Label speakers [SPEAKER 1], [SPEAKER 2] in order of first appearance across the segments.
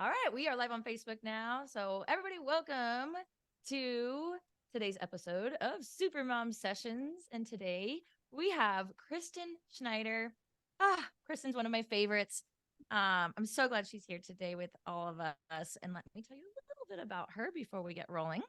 [SPEAKER 1] All right, we are live on Facebook now. So, everybody, welcome to today's episode of Supermom Sessions. And today we have Christen Schneider. Kristen's one of my favorites. I'm so glad she's here today with all of us. And let me tell you a little bit about her before we get rolling.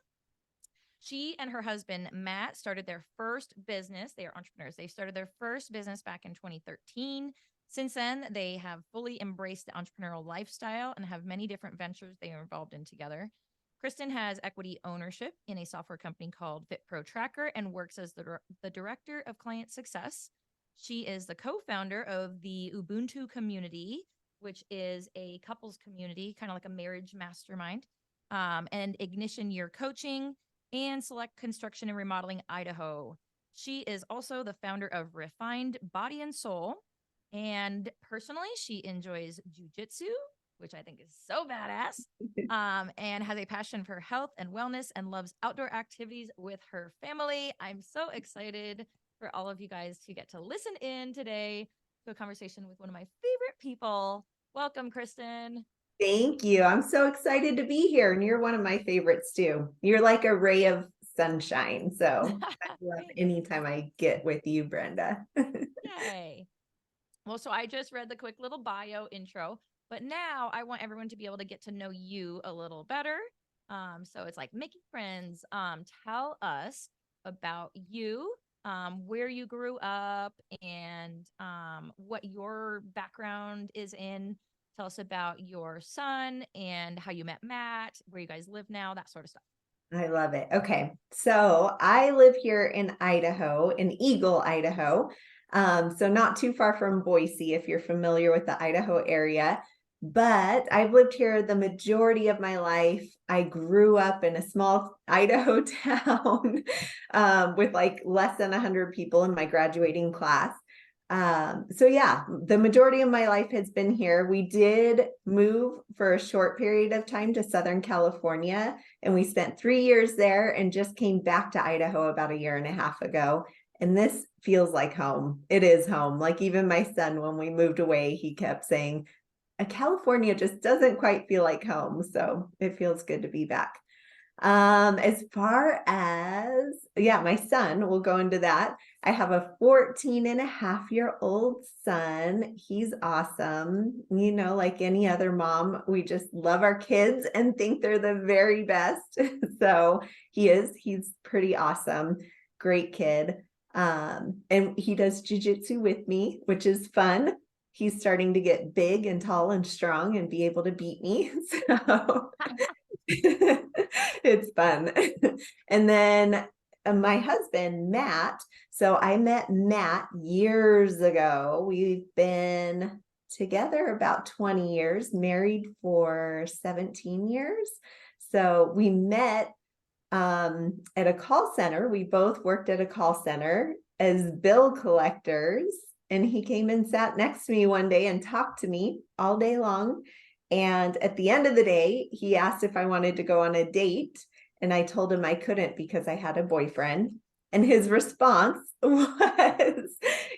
[SPEAKER 1] She and her husband, Matt, started their first business. They are entrepreneurs. They started their first business back in 2013. Since then, they have fully embraced the entrepreneurial lifestyle and have many different ventures they are involved in together. Christen has equity ownership in a software company called FitPro Tracker and works as the director of client success. She is the co-founder of the Ubuntu Community, which is a couples community, kind of like a marriage mastermind, and Ignition Year Coaching and Select Construction and Remodeling Idaho. She is also the founder of Refined Body and Soul. And personally, she enjoys Jiu Jitzu, which I think is so badass, and has a passion for health and wellness and loves outdoor activities with her family. I'm so excited for all of you guys to get to listen in today to a conversation with one of my favorite people. Welcome, Christen.
[SPEAKER 2] Thank you. I'm so excited to be here. And you're one of my favorites too. You're like a ray of sunshine. So I love anytime I get with you, Brenda.
[SPEAKER 1] Yay. Well, so I just read the quick little bio intro, but now I want everyone to be able to get to know you a little better. So it's like making friends. Tell us about you, where you grew up, and what your background is in. Tell us about your son and how you met Matt, where you guys live now, that sort of stuff.
[SPEAKER 2] I love it. Okay. So I live here in Idaho, in Eagle, Idaho. So not too far from Boise, if you're familiar with the Idaho area. But I've lived here the majority of my life. I grew up in a small Idaho town with like less than 100 people in my graduating class. So yeah, the majority of my life has been here. We did move for a short period of time to Southern California, and we spent 3 years there and just came back to Idaho about a year and a half ago. And this feels like home. It is home. Like even my son, when we moved away, he kept saying, California just doesn't quite feel like home. So it feels good to be back. As far as, my son, we'll go into that. I have a 14-and-a-half-year-old son. He's awesome. You know, like any other mom, we just love our kids and think they're the very best. So he's pretty awesome. Great kid. And he does jiu-jitsu with me, which is fun. He's starting to get big and tall and strong and be able to beat me. So it's fun. And then my husband, Matt. So I met Matt years ago. We've been together about 20 years, married for 17 years. So we met at a call center. We both worked at a call center as bill collectors. And he came and sat next to me one day and talked to me all day long. And at the end of the day, he asked if I wanted to go on a date. And I told him I couldn't because I had a boyfriend. And his response was,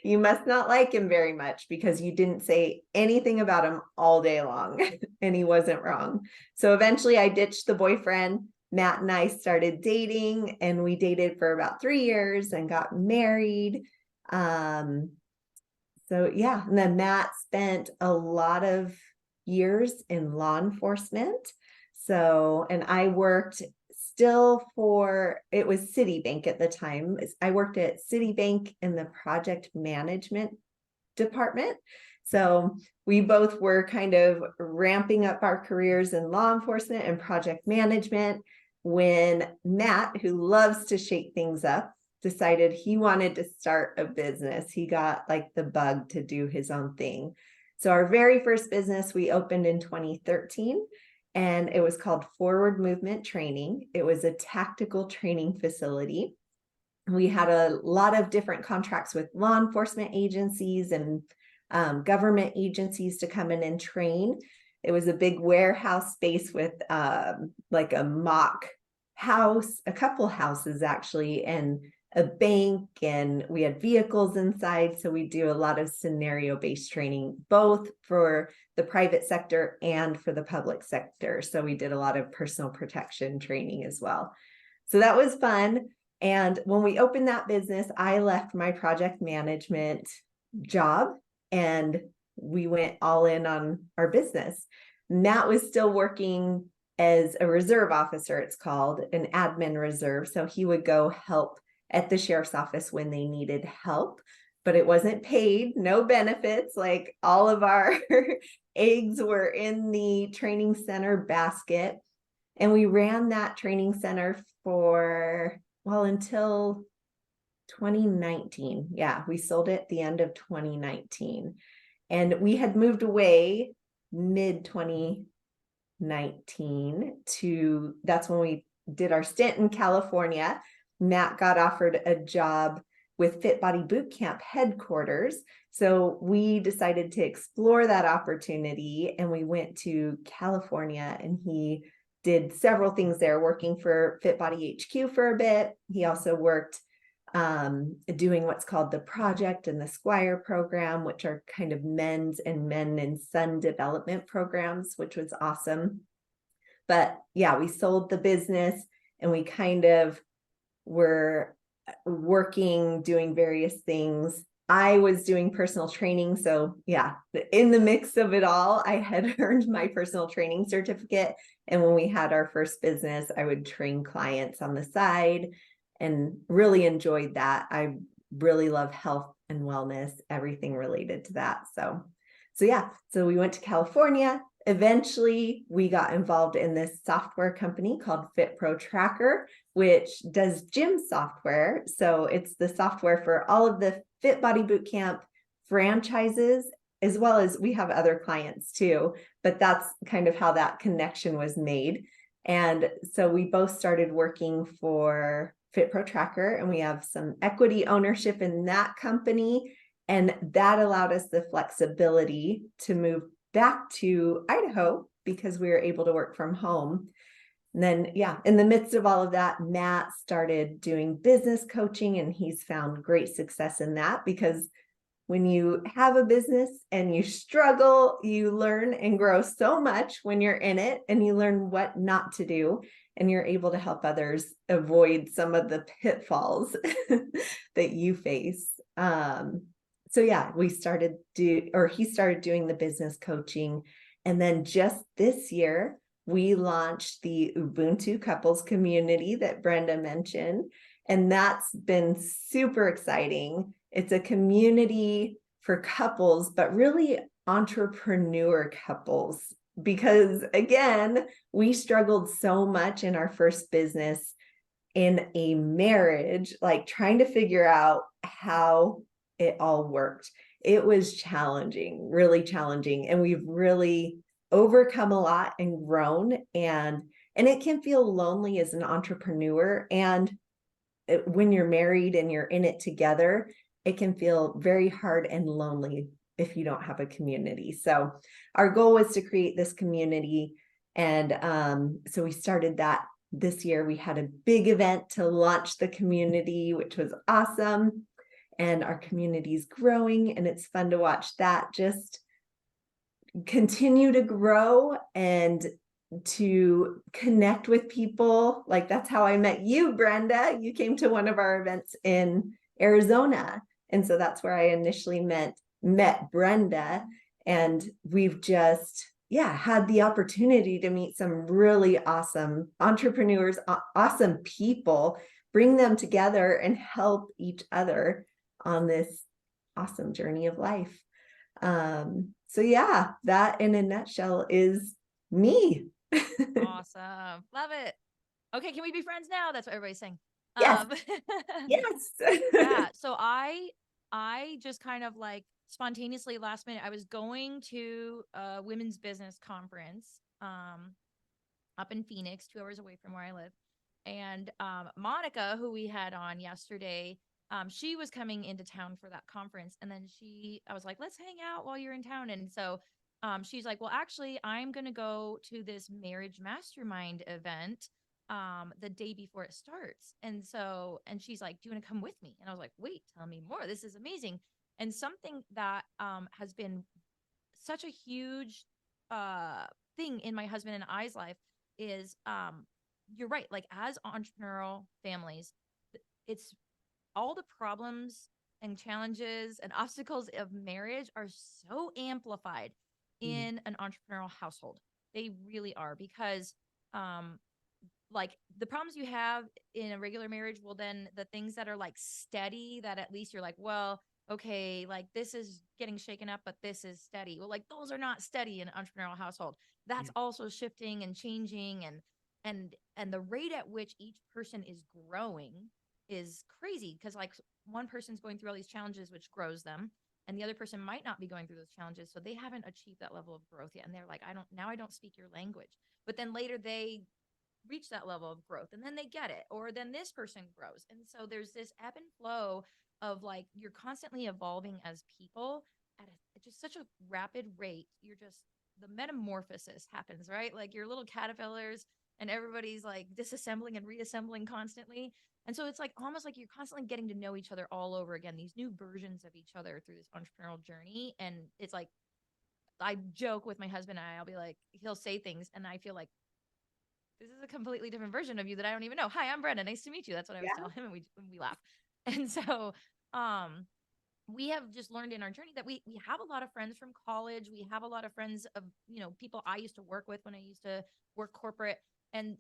[SPEAKER 2] you must not like him very much because you didn't say anything about him all day long. And he wasn't wrong. So eventually I ditched the boyfriend. Matt and I started dating, and we dated for about 3 years and got married. So yeah, and then Matt spent a lot of years in law enforcement. So, and I worked still it was Citibank at the time. I worked at Citibank in the project management department. So we both were kind of ramping up our careers in law enforcement and project management when Matt, who loves to shake things up, decided he wanted to start a business. He got like the bug to do his own thing. So our very first business we opened in 2013, and it was called Forward Movement Training. It was a tactical training facility. We had a lot of different contracts with law enforcement agencies and government agencies to come in and train. It was a big warehouse space with like a mock house, a couple houses actually, and a bank, and we had vehicles inside. So we do a lot of scenario-based training, both for the private sector and for the public sector. So we did a lot of personal protection training as well. So that was fun. And when we opened that business, I left my project management job and we went all in on our business. Matt was still working as a reserve officer, it's called, an admin reserve. So he would go help at the sheriff's office when they needed help, but it wasn't paid, no benefits. Like all of our eggs were in the training center basket. And we ran that training center for, well, until 2019. Yeah, we sold it at the end of 2019. And we had moved away mid 2019 to, that's when we did our stint in California. Matt got offered a job with Fit Body Bootcamp headquarters. So we decided to explore that opportunity and we went to California, and he did several things there, working for Fit Body HQ for a bit. He also worked doing what's called the Project and the Squire program, which are kind of men's and men and son development programs, which was awesome. But yeah, we sold the business and we kind of were working, doing various things. I was doing personal training. So yeah, in the mix of it all, I had earned my personal training certificate. And when we had our first business, I would train clients on the side and really enjoyed that. I really love health and wellness, everything related to that. So yeah, so we went to California. Eventually, we got involved in this software company called Fit Pro Tracker, which does gym software. So it's the software for all of the Fit Body Bootcamp franchises, as well as we have other clients too. But that's kind of how that connection was made. And so we both started working for Fit Pro Tracker, and we have some equity ownership in that company. And that allowed us the flexibility to move back to Idaho because we were able to work from home. And then, yeah, in the midst of all of that, Matt started doing business coaching, and he's found great success in that because when you have a business and you struggle, you learn and grow so much when you're in it, and you learn what not to do, and you're able to help others avoid some of the pitfalls that you face. So yeah, he started doing the business coaching. And then just this year, we launched the Ubuntu couples community that Brenda mentioned. And that's been super exciting. It's a community for couples, but really entrepreneur couples, because again, we struggled so much in our first business in a marriage, like trying to figure out how it all worked. It was challenging, really challenging. And we've really overcome a lot and grown. And it can feel lonely as an entrepreneur. And when you're married and you're in it together, it can feel very hard and lonely if you don't have a community. So our goal was to create this community. And so we started that this year. We had a big event to launch the community, which was awesome. And our community is growing, and it's fun to watch that just continue to grow and to connect with people. Like that's how I met you, Brenda. You came to one of our events in Arizona. And so that's where I initially met Brenda. And we've just, had the opportunity to meet some really awesome entrepreneurs, awesome people, bring them together and help each other on this awesome journey of life. So yeah, that in a nutshell is me.
[SPEAKER 1] Awesome. Love it. Okay, can we be friends now? That's what everybody's saying.
[SPEAKER 2] Yes. Yes.
[SPEAKER 1] Yeah. So I just kind of like spontaneously last minute, I was going to a women's business conference up in Phoenix, 2 hours away from where I live. And Monica, who we had on yesterday, she was coming into town for that conference. And then I was like, let's hang out while you're in town. And so she's like, well, actually, I'm going to go to this marriage mastermind event the day before it starts. And she's like, do you want to come with me? And I was like, wait, tell me more. This is amazing. And something that has been such a huge thing in my husband and I's life is you're right. Like as entrepreneurial families, it's all the problems and challenges and obstacles of marriage are so amplified
[SPEAKER 2] Mm.
[SPEAKER 1] in an entrepreneurial household. They really are because like the problems you have in a regular marriage, well then the things that are like steady that at least you're like, well, okay, like this is getting shaken up, but this is steady. Well, like those are not steady in an entrepreneurial household.
[SPEAKER 2] Yeah.
[SPEAKER 1] That's also shifting and changing, and the rate at which each person is growing is crazy because like one person's going through all these challenges which grows them, and the other person might not be going through those challenges, so they haven't achieved that level of growth yet, and they're like, I don't speak your language. But then later they reach that level of growth and then they get it, or then this person grows, and so there's this ebb and flow of like you're constantly evolving as people at just such a rapid rate. You're just, the metamorphosis happens, right? Like you're little caterpillars and everybody's like disassembling and reassembling constantly. And so it's like almost like you're constantly getting to know each other all over again, these new versions of each other through this entrepreneurial journey. And it's like I joke with my husband and I'll be like, he'll say things and I feel like this is a completely different version of you that I don't even know. Hi, I'm Brenda. Nice to meet you. That's what I was
[SPEAKER 2] Yeah.
[SPEAKER 1] telling him, and we laugh. And so um we have just learned in our journey that we have a lot of friends from college. We have a lot of friends of, people I used to work with when I used to work corporate. And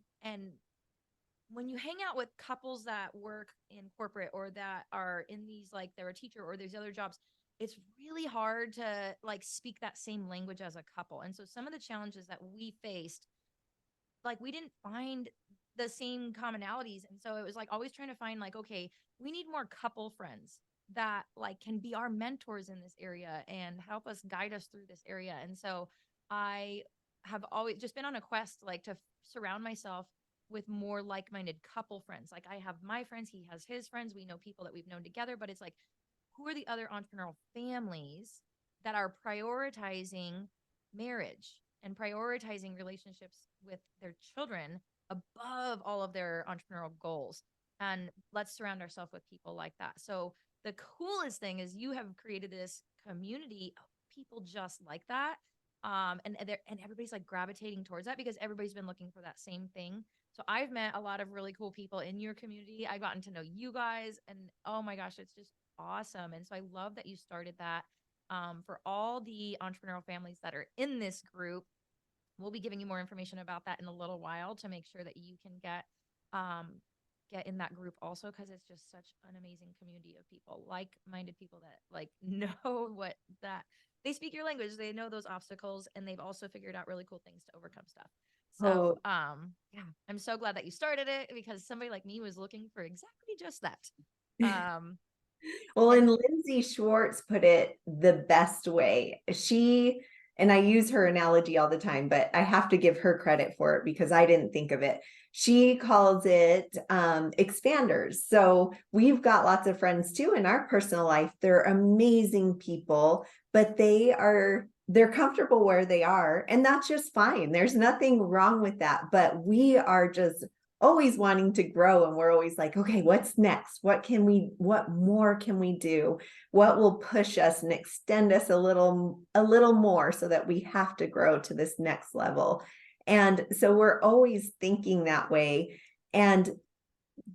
[SPEAKER 1] when you hang out with couples that work in corporate or that are in these, like they're a teacher or there's other jobs, it's really hard to like speak that same language as a couple. And so some of the challenges that we faced, like we didn't find the same commonalities, and so it was like always trying to find like, okay, we need more couple friends that like can be our mentors in this area and help us guide us through this area. And so I have always just been on a quest like to surround myself with more like-minded couple friends. Like I have my friends, he has his friends, we know people that we've known together, but it's like, who are the other entrepreneurial families that are prioritizing marriage and prioritizing relationships with their children above all of their entrepreneurial goals? And let's surround ourselves with people like that. So the coolest thing is you have created this community of people just like that. And everybody's like gravitating towards that because everybody's been looking for that same thing. So I've met a lot of really cool people in your community. I've gotten to know you guys, and oh my gosh, it's just awesome. And so I love that you started that. For all the entrepreneurial families that are in this group, we'll be giving you more information about that in a little while to make sure that you can get in that group also, because it's just such an amazing community of people, like-minded people that like know what that they speak your language, they know those obstacles, and they've also figured out really cool things to overcome stuff. So
[SPEAKER 2] Oh,
[SPEAKER 1] yeah, I'm so glad that you started it because somebody like me was looking for exactly just that. um
[SPEAKER 2] well, and
[SPEAKER 1] and
[SPEAKER 2] Lindsay Schwartz put it the best way. And I use her analogy all the time, but I have to give her credit for it because I didn't think of it. She calls it expanders. So we've got lots of friends too in our personal life. They're amazing people, but they're comfortable where they are, and that's just fine. There's nothing wrong with that. But we are just always wanting to grow, and we're always like, okay, what's next? What more can we do? What will push us and extend us a little more so that we have to grow to this next level? And so we're always thinking that way. And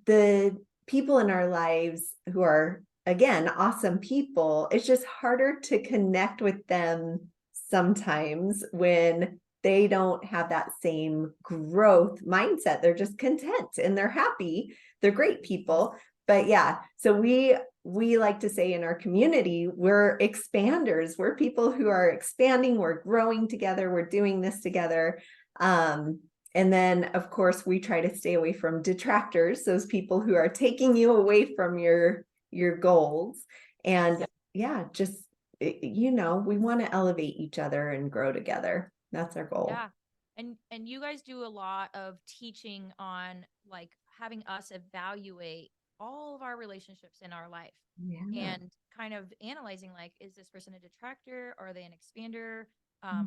[SPEAKER 2] the people in our lives who are, again, awesome people, it's just harder to connect with them sometimes when they don't have that same growth mindset. They're just content and they're happy. They're great people. But yeah, so we like to say in our community, we're expanders. We're people who are expanding, we're growing together, we're doing this together. And then, of course, we try to stay away from detractors, those people who are taking you away from your goals. And yeah, just, we want to elevate each other and grow together. That's our goal.
[SPEAKER 1] yeah, and you guys do a lot of teaching on like having us evaluate all of our relationships in our life
[SPEAKER 2] Yeah.
[SPEAKER 1] and kind of analyzing like, is this person a detractor? Are they an expander?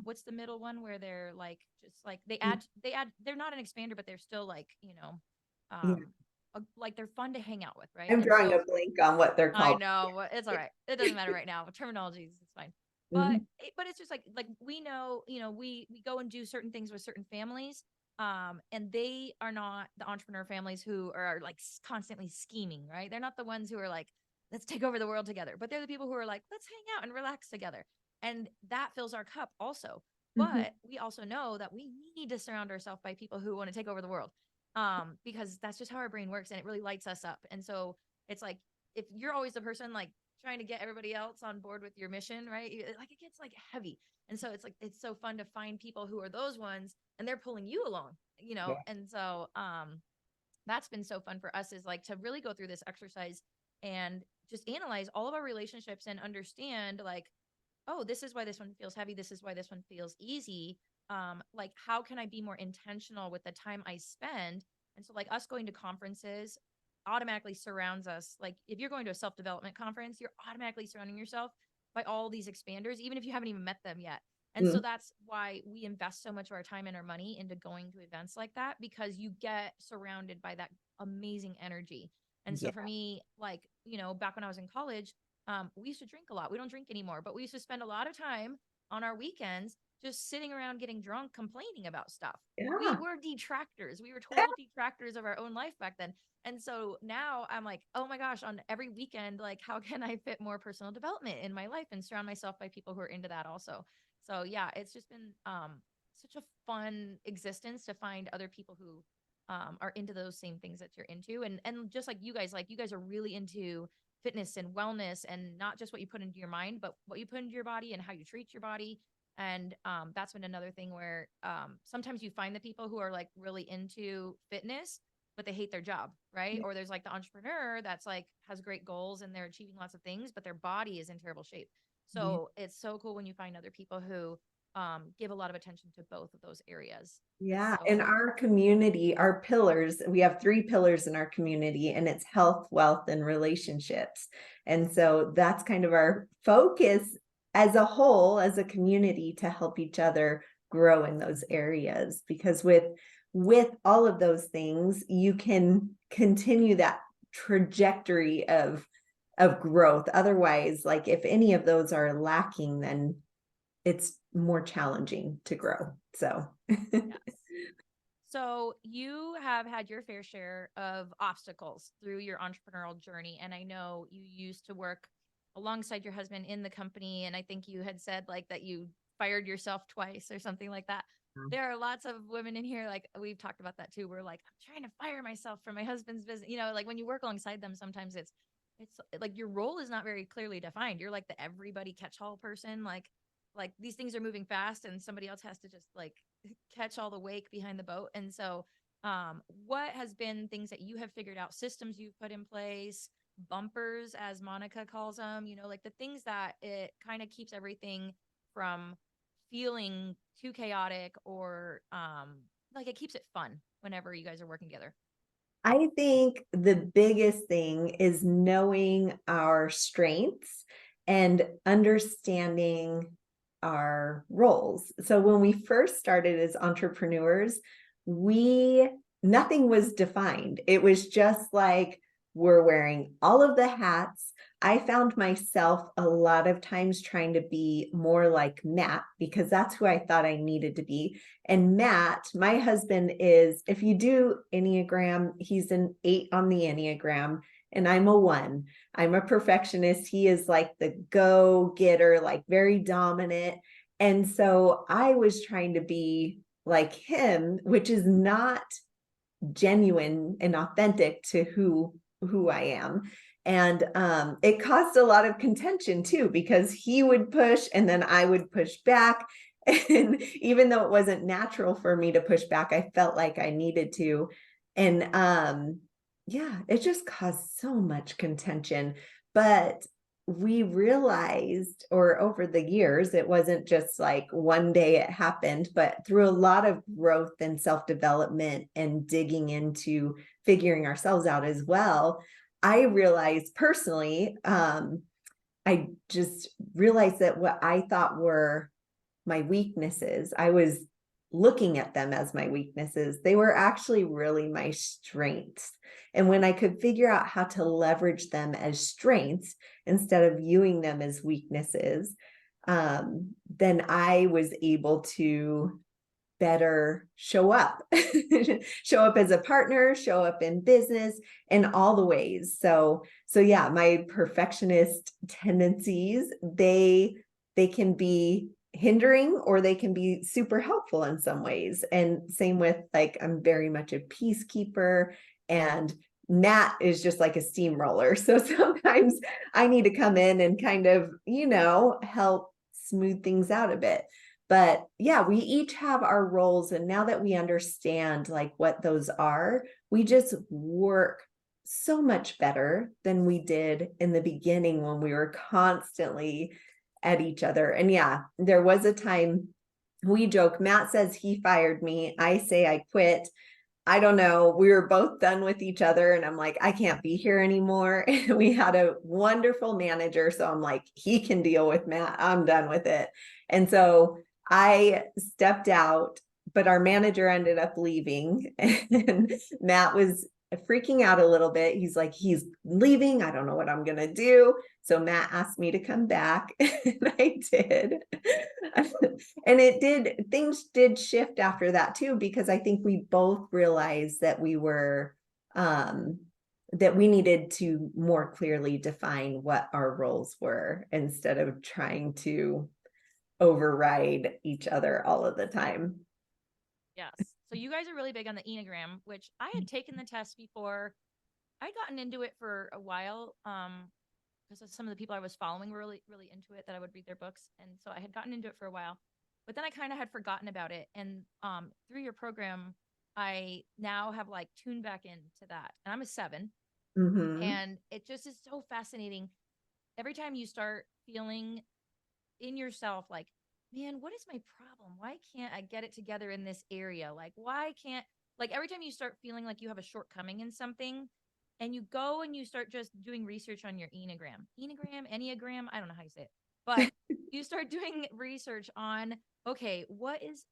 [SPEAKER 1] What's the middle one where they're like just like they're not an expander, but they're still like,
[SPEAKER 2] Yeah.
[SPEAKER 1] like they're fun to hang out with, right?
[SPEAKER 2] I'm
[SPEAKER 1] And
[SPEAKER 2] drawing
[SPEAKER 1] so
[SPEAKER 2] a blank on what they're
[SPEAKER 1] I
[SPEAKER 2] called.
[SPEAKER 1] know it's all right. It doesn't matter right now. Terminology is fine.
[SPEAKER 2] Mhm.
[SPEAKER 1] But it's just like we know, we go and do certain things with certain families. And they are not the entrepreneur families who are like constantly scheming, right? They're not the ones who are like, let's take over the world together. But they're the people who are like, let's hang out and relax together. And that fills our cup also.
[SPEAKER 2] Mhm.
[SPEAKER 1] But we also know that we need to surround ourselves by people who want to take over the world. Because that's just how our brain works and it really lights us up. And so it's like if you're always the person like trying to get everybody else on board with your mission, right? Like it gets like heavy. And so it's like it's so fun to find people who are those ones and they're pulling you along,
[SPEAKER 2] Yeah.
[SPEAKER 1] And so that's been so fun for us is like to really go through this exercise and just analyze all of our relationships and understand like, oh, this is why this one feels heavy, this is why this one feels easy. Like how can I be more intentional with the time I spend? And so like us going to conferences automatically surrounds us. Like if you're going to a self-development conference, you're automatically surrounding yourself by all these expanders, even if you haven't even met them yet. And so
[SPEAKER 2] Mm.
[SPEAKER 1] that's why we invest so much of our time and our money into going to events like that, because you get surrounded by that amazing energy. And so
[SPEAKER 2] Yeah.
[SPEAKER 1] for me, like, back when I was in college, we used to drink a lot. We don't drink anymore, but we used to spend a lot of time on our weekends just sitting around getting drunk, complaining about stuff. We
[SPEAKER 2] Yeah.
[SPEAKER 1] were detractors. We were total detractors of our own life back then. And so now I'm like, oh my gosh, on every weekend, like, how can I fit more personal development in my life and surround myself by people who are into that also? So yeah, it's just been such a fun existence to find other people who are into those same things that you're into. And just like you guys are really into fitness and wellness and not just what you put into your mind, but what you put into your body and how you treat your body. And that's been another thing where sometimes you find the people who are like really into fitness, but they hate their job, right? Or there's like the entrepreneur that's like has great goals and they're achieving lots of things, but their body is in terrible shape.
[SPEAKER 2] Yeah.
[SPEAKER 1] So it's so cool when you find other people who give a lot of attention to both of those areas. It's
[SPEAKER 2] Yeah,
[SPEAKER 1] so
[SPEAKER 2] in
[SPEAKER 1] fun.
[SPEAKER 2] our community, our pillars, we have three pillars in our community, and it's health, wealth, and relationships. And so that's kind of our focus as a whole, as a community, to help each other grow in those areas. Because with all of those things, you can continue that trajectory of growth. Otherwise, like if any of those are lacking, then it's more challenging to grow. So
[SPEAKER 1] Yes. So you have had your fair share of obstacles through your entrepreneurial journey. And I know you used to work alongside your husband in the company. And I think you had said like that you fired yourself twice or something like that. There are lots of women in here, like we've talked about that too. We're like, I'm trying to fire myself from my husband's business. Like when you work alongside them, sometimes it's like your role is not very clearly defined. You're like the everybody catch-all person. Like these things are moving fast and somebody else has to just like catch all the wake behind the boat. And so, what has been things that you have figured out, systems you've put in place, bumpers, as Monica calls them, like the things that it kind of keeps everything from feeling too chaotic or like it keeps it fun whenever you guys are working together?
[SPEAKER 2] I think the biggest thing is knowing our strengths and understanding our roles. So when we first started as entrepreneurs, we nothing was defined. It was just like we're wearing all of the hats. I found myself a lot of times trying to be more like Matt because that's who I thought I needed to be. And Matt, my husband, is, if you do Enneagram, he's an 8 on the Enneagram, and I'm a 1. I'm a perfectionist. He is like the go-getter, like very dominant. And so I was trying to be like him, which is not genuine and authentic to who I am. And it caused a lot of contention too, because he would push and then I would push back. And even though it wasn't natural for me to push back, I felt like I needed to. And yeah, it just caused so much contention. But we realized, or over the years, it wasn't just like one day it happened, but through a lot of growth and self-development and digging into figuring ourselves out as well, I realized personally, I just realized that what I thought were my weaknesses. I was looking at them as my weaknesses. They were actually really my strengths. And when I could figure out how to leverage them as strengths instead of viewing them as weaknesses, then I was able to better show up, show up as a partner, show up in business in all the ways. So yeah, my perfectionist tendencies, they can be hindering or they can be super helpful in some ways. And same with like, I'm very much a peacekeeper, and Nat is just like a steamroller. So sometimes I need to come in and kind of, help smooth things out a bit. But yeah, we each have our roles. And now that we understand like what those are, we just work so much better than we did in the beginning when we were constantly at each other. And yeah, there was a time we joke, Matt says he fired me. I say I quit. I don't know. We were both done with each other. And I'm like, I can't be here anymore. And we had a wonderful manager. So I'm like, he can deal with Matt. I'm done with it. And so I stepped out, but our manager ended up leaving, and Matt was freaking out a little bit. He's like, he's leaving. I don't know what I'm going to do. So Matt asked me to come back, and I did. And things did shift after that too, because I think we both realized that that we needed to more clearly define what our roles were instead of trying to override each other all of the time.
[SPEAKER 1] Yes. So you guys are really big on the Enneagram, which I had taken the test before. I'd gotten into it for a while. Because some of the people I was following were really, really into it, that I would read their books. And so I had gotten into it for a while, but then I kind of had forgotten about it. And through your program, I now have like tuned back into that. And I'm a 7.
[SPEAKER 2] Mm-hmm.
[SPEAKER 1] And it just is so fascinating. Every time you start feeling in yourself like, man, what is my problem? Why can't I get it together in this area? Like, why can't, like, every time you start feeling like you have a shortcoming in something, and you go and you start just doing research on your Enneagram, I don't know how you say it, but you start doing research on, okay, what is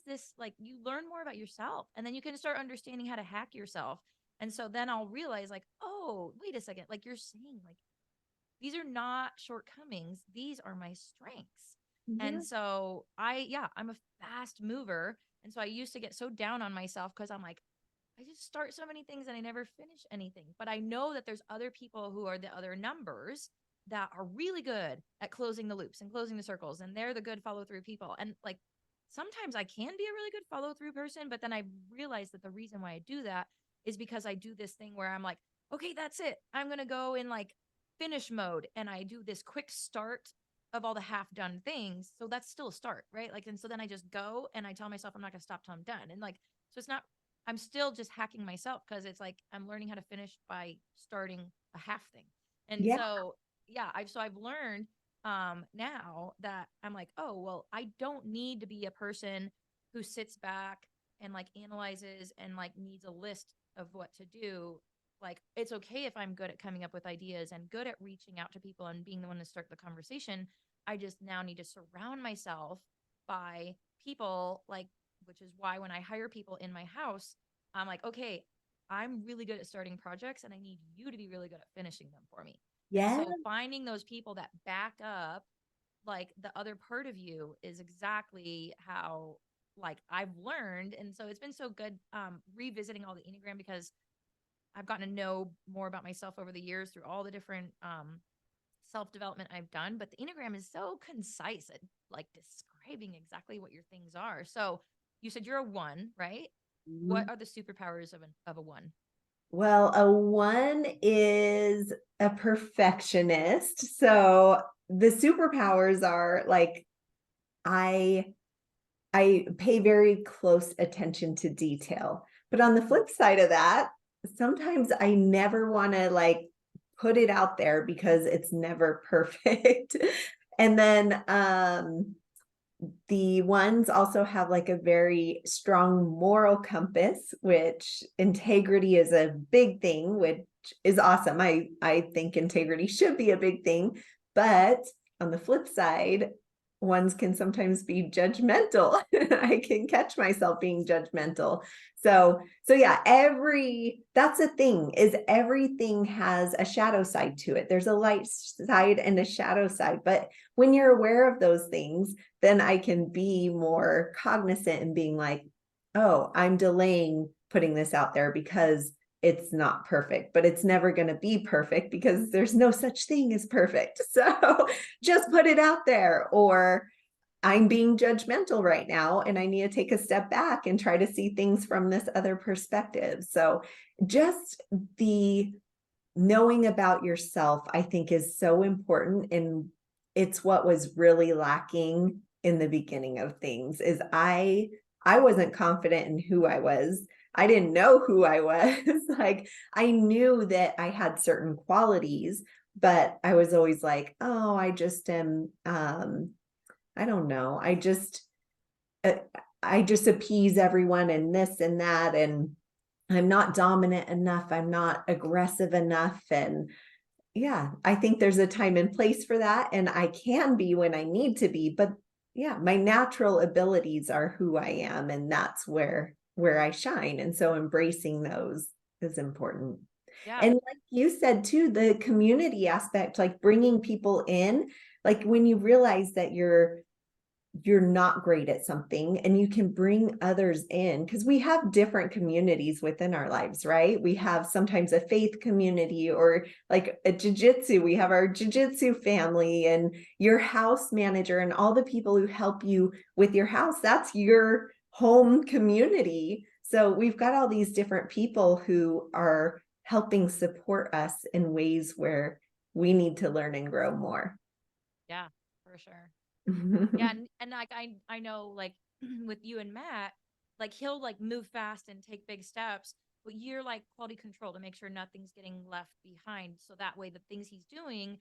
[SPEAKER 1] this? Like, you learn more about yourself, and then you can start understanding how to hack yourself. And so then I'll realize like, oh, wait a second, like you're saying, like, these are not shortcomings. These are my strengths.
[SPEAKER 2] Yeah.
[SPEAKER 1] And so I'm a fast mover. And so I used to get so down on myself because I'm like, I just start so many things and I never finish anything. But I know that there's other people who are the other numbers that are really good at closing the loops and closing the circles. And they're the good follow through people. And like, sometimes I can be a really good follow through person, but then I realize that the reason why I do that is because I do this thing where I'm like, okay, that's it. I'm going to go in like finish mode, and I do this quick start of all the half done things. So that's still a start, right? Like, and so then I just go and I tell myself I'm not going to stop till I'm done. And like, so it's not, I'm still just hacking myself because it's like I'm learning how to finish by starting a half thing. And
[SPEAKER 2] Yeah.
[SPEAKER 1] so, yeah, I've learned now that I'm like, oh, well, I don't need to be a person who sits back and like analyzes and like needs a list of what to do. Like, it's okay if I'm good at coming up with ideas and good at reaching out to people and being the one to start the conversation. I just now need to surround myself by people, like, which is why when I hire people in my house, I'm like, okay, I'm really good at starting projects and I need you to be really good at finishing them for me. And
[SPEAKER 2] Yeah.
[SPEAKER 1] so finding those people that back up like the other part of you is exactly how like I've learned. And so it's been so good revisiting all the Enneagram, because I've gotten to know more about myself over the years through all the different self-development I've done. But the Enneagram is so concise at like describing exactly what your things are. So you said you're a 1, right? What are the superpowers of a 1?
[SPEAKER 2] Well, a 1 is a perfectionist. So the superpowers are like, I pay very close attention to detail. But on the flip side of that, sometimes I never want to like put it out there because it's never perfect. And then the ones also have like a very strong moral compass, which integrity is a big thing, which is awesome. I think integrity should be a big thing. But on the flip side, ones can sometimes be judgmental. I can catch myself being judgmental. So yeah, that's the thing, is everything has a shadow side to it. There's a light side and a shadow side. But when you're aware of those things, then I can be more cognizant and being like, oh, I'm delaying putting this out there because it's not perfect, but it's never going to be perfect because there's no such thing as perfect. So just put it out there. Or I'm being judgmental right now and I need to take a step back and try to see things from this other perspective. So just the knowing about yourself, I think, is so important. And it's what was really lacking in the beginning of things. Is I wasn't confident in who I was. I didn't know who I was. Like, I knew that I had certain qualities, but I was always like, oh, I just am I don't know. Uh, I just appease everyone and this and that, and I'm not dominant enough. I'm not aggressive enough. And yeah, I think there's a time and place for that. And I can be when I need to be, but yeah, my natural abilities are who I am. And that's where I shine. And so embracing those is important.
[SPEAKER 1] Yeah.
[SPEAKER 2] And like you said too, the community aspect, like bringing people in, like when you realize that you're not great at something and you can bring others in, because we have different communities within our lives, right? We have sometimes a faith community, or like a jiu-jitsu, we have our jiu-jitsu family, and your house manager and all the people who help you with your house, that's your home community. So we've got all these different people who are helping support us in ways where we need to learn and grow more.
[SPEAKER 1] Yeah, for sure. Yeah, and like I know like with you and Matt, like he'll like move fast and take big steps, but you're like quality control to make sure nothing's getting left behind. So that way the things he's doing,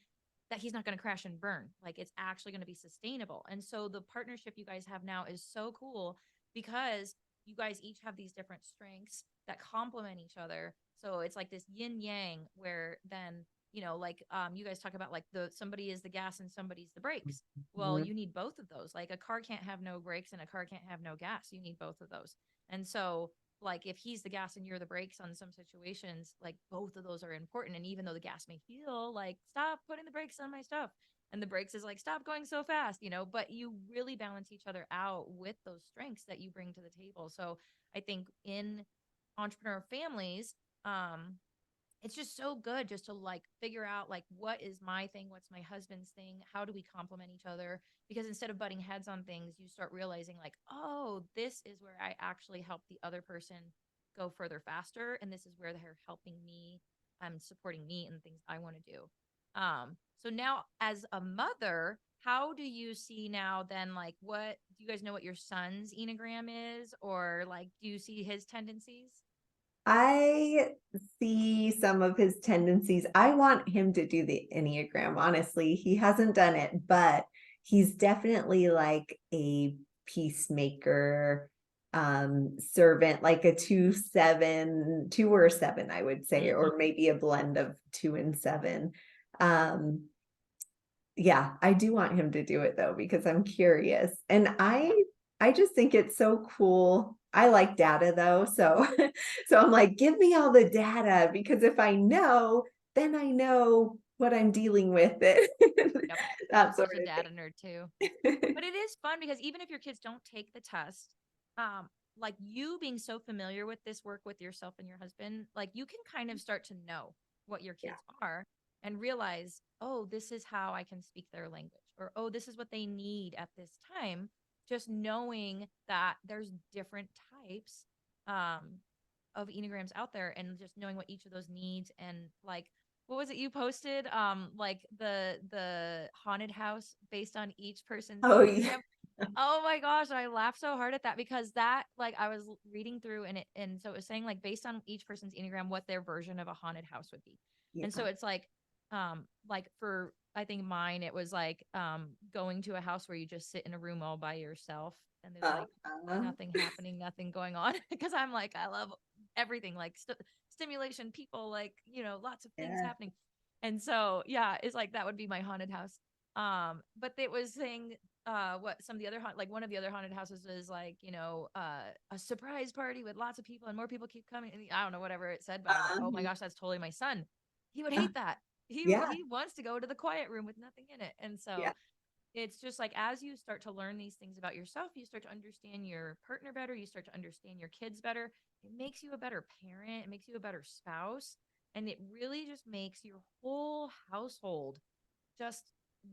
[SPEAKER 1] that he's not going to crash and burn. Like it's actually going to be sustainable. And so the partnership you guys have now is so cool because you guys each have these different strengths that complement each other. So it's like this yin yang where then like you guys talk about like the somebody is the gas and somebody's the brakes. Well, you need both of those. Like a car can't have no brakes and a car can't have no gas. You need both of those. And so like if he's the gas and you're the brakes on some situations, like both of those are important. And even though the gas may feel like stop putting the brakes on my stuff, and the brakes is like stop going so fast, but you really balance each other out with those strengths that you bring to the table. So I think in entrepreneur families, it's just so good just to like figure out like what is my thing, what's my husband's thing, how do we complement each other, because instead of butting heads on things you start realizing like, oh, this is where I actually help the other person go further faster, and this is where they're helping me, supporting me in the things I want to do. So now as a mother, how do you see now then, like, what do you guys know what your son's Enneagram is, or like do you see his tendencies?
[SPEAKER 2] I see some of his tendencies. I want him to do the Enneagram. Honestly, he hasn't done it, but he's definitely like a peacemaker, servant, like a 2-7, 2 or 7, I would say, or maybe a blend of 2 and 7. Um, yeah, I do want him to do it though, because I'm curious. And I just think it's so cool. I like data though. So so I'm like, give me all the data, because if I know, then I know what I'm dealing with it.
[SPEAKER 1] Yep. I'm
[SPEAKER 2] That sort
[SPEAKER 1] such a
[SPEAKER 2] of
[SPEAKER 1] data nerd too.
[SPEAKER 2] thing.
[SPEAKER 1] But it is fun because even if your kids don't take the test, like you being so familiar with this work with yourself and your husband, like you can kind of start to know what your
[SPEAKER 2] Yeah.
[SPEAKER 1] kids are and realize, oh, this is how I can speak their language, or oh, this is what they need at this time. Just knowing that there's different types um, of Enneagrams out there, and just knowing what each of those needs, and like what was it you posted, like the haunted house based on each person's
[SPEAKER 2] Oh yeah.
[SPEAKER 1] Enneagram. Oh my gosh, I laughed so hard at that because that, like, I was reading through and so it was saying like based on each person's Enneagram what their version of a haunted house would be. And so
[SPEAKER 2] Yeah.
[SPEAKER 1] it's like for I think mine it was like going to a house where you just sit in a room all by yourself and there's like
[SPEAKER 2] Uh-huh.
[SPEAKER 1] nothing happening, nothing going on because I'm like I love everything like stimulation, people, like, lots of things
[SPEAKER 2] Yeah.
[SPEAKER 1] happening. And so yeah, it's like that would be my haunted house. But it was saying what some of the other like one of the other haunted houses is like, a surprise party with lots of people and more people keep coming. And I don't know whatever it said, but I was like, oh my
[SPEAKER 2] Um,
[SPEAKER 1] gosh, that's totally my son. He would
[SPEAKER 2] uh,
[SPEAKER 1] hate that.
[SPEAKER 2] yeah,
[SPEAKER 1] He wants to go to the quiet room with nothing in it. And
[SPEAKER 2] yeah,
[SPEAKER 1] so it's just like as you start to learn these things about yourself, you start to understand your partner better, you start to understand your kids better. It makes you a better parent, it makes you a better spouse, and it really just makes your whole household just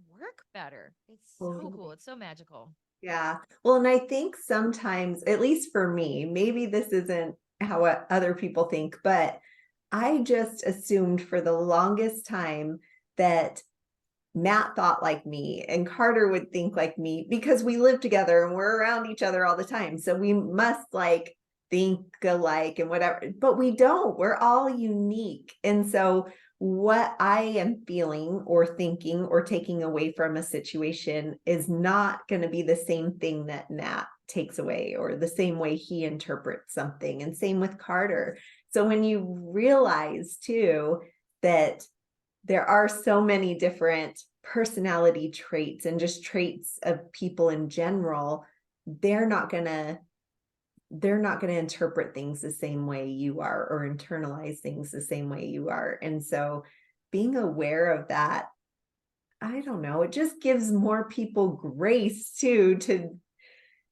[SPEAKER 1] work better. It's so cool.
[SPEAKER 2] totally.
[SPEAKER 1] It's so magical.
[SPEAKER 2] Yeah. Well, and I think sometimes, at least for me, maybe this isn't how other people think, but I just assumed for the longest time that Matt thought like me and Carter would think like me because we live together and we're around each other all the time. So we must like think alike and whatever, but we don't. We're all unique. And so what I am feeling or thinking or taking away from a situation is not going to be the same thing that Matt takes away or the same way he interprets something. And same with Carter. So when you realize too that there are so many different personality traits and just traits of people in general, they're not going to interpret things the same way you are or internalize things the same way you are. And so being aware of that, I don't know, it just gives more people grace too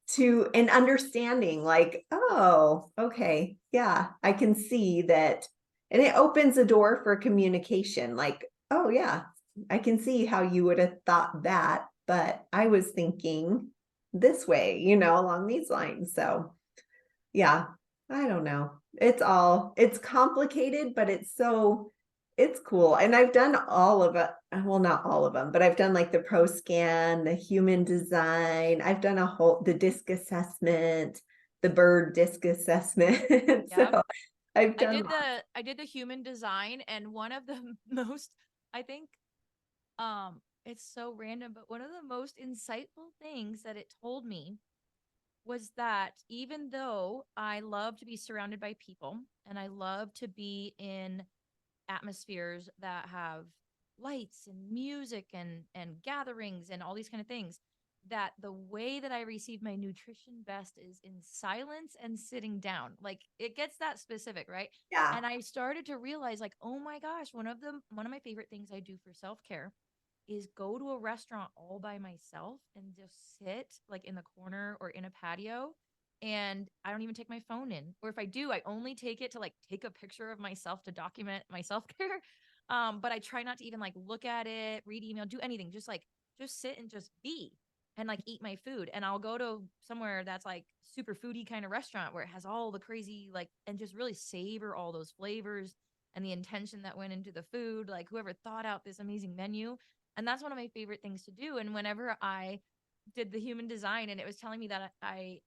[SPEAKER 2] to an understanding like, oh, okay, yeah, I can see that. And it opens a door for communication like, oh yeah, I can see how you would have thought that, but I was thinking this way, along these lines. So yeah, I don't know. It's complicated, but it's cool. And I've done all of it. Well, not all of them, but I've done like the pro scan, the human design. I've done the disc assessment, the bird disc assessment.
[SPEAKER 1] Yep.
[SPEAKER 2] So I've done,
[SPEAKER 1] I did the human design, and one of the most, I think, it's so random, but one of the most insightful things that it told me was that even though I love to be surrounded by people and I love to be in atmospheres that have lights and music and gatherings and all these kind of things, that the way that I receive my nutrition best is in silence and sitting down. Like it gets that specific, right?
[SPEAKER 2] yeah,
[SPEAKER 1] And I started to realize like, oh my gosh, one of my favorite things I do for self-care is go to a restaurant all by myself and just sit like in the corner or in a patio, and I don't even take my phone in. Or if I do, I only take it to like take a picture of myself to document my self-care. But I try not to even like look at it, read email, do anything. Just sit and just be and like eat my food. And I'll go to somewhere that's like super foodie kind of restaurant where it has all the crazy like and just really savor all those flavors and the intention that went into the food. Like whoever thought out this amazing menu. And that's one of my favorite things to do. And whenever I did the human design and it was telling me that I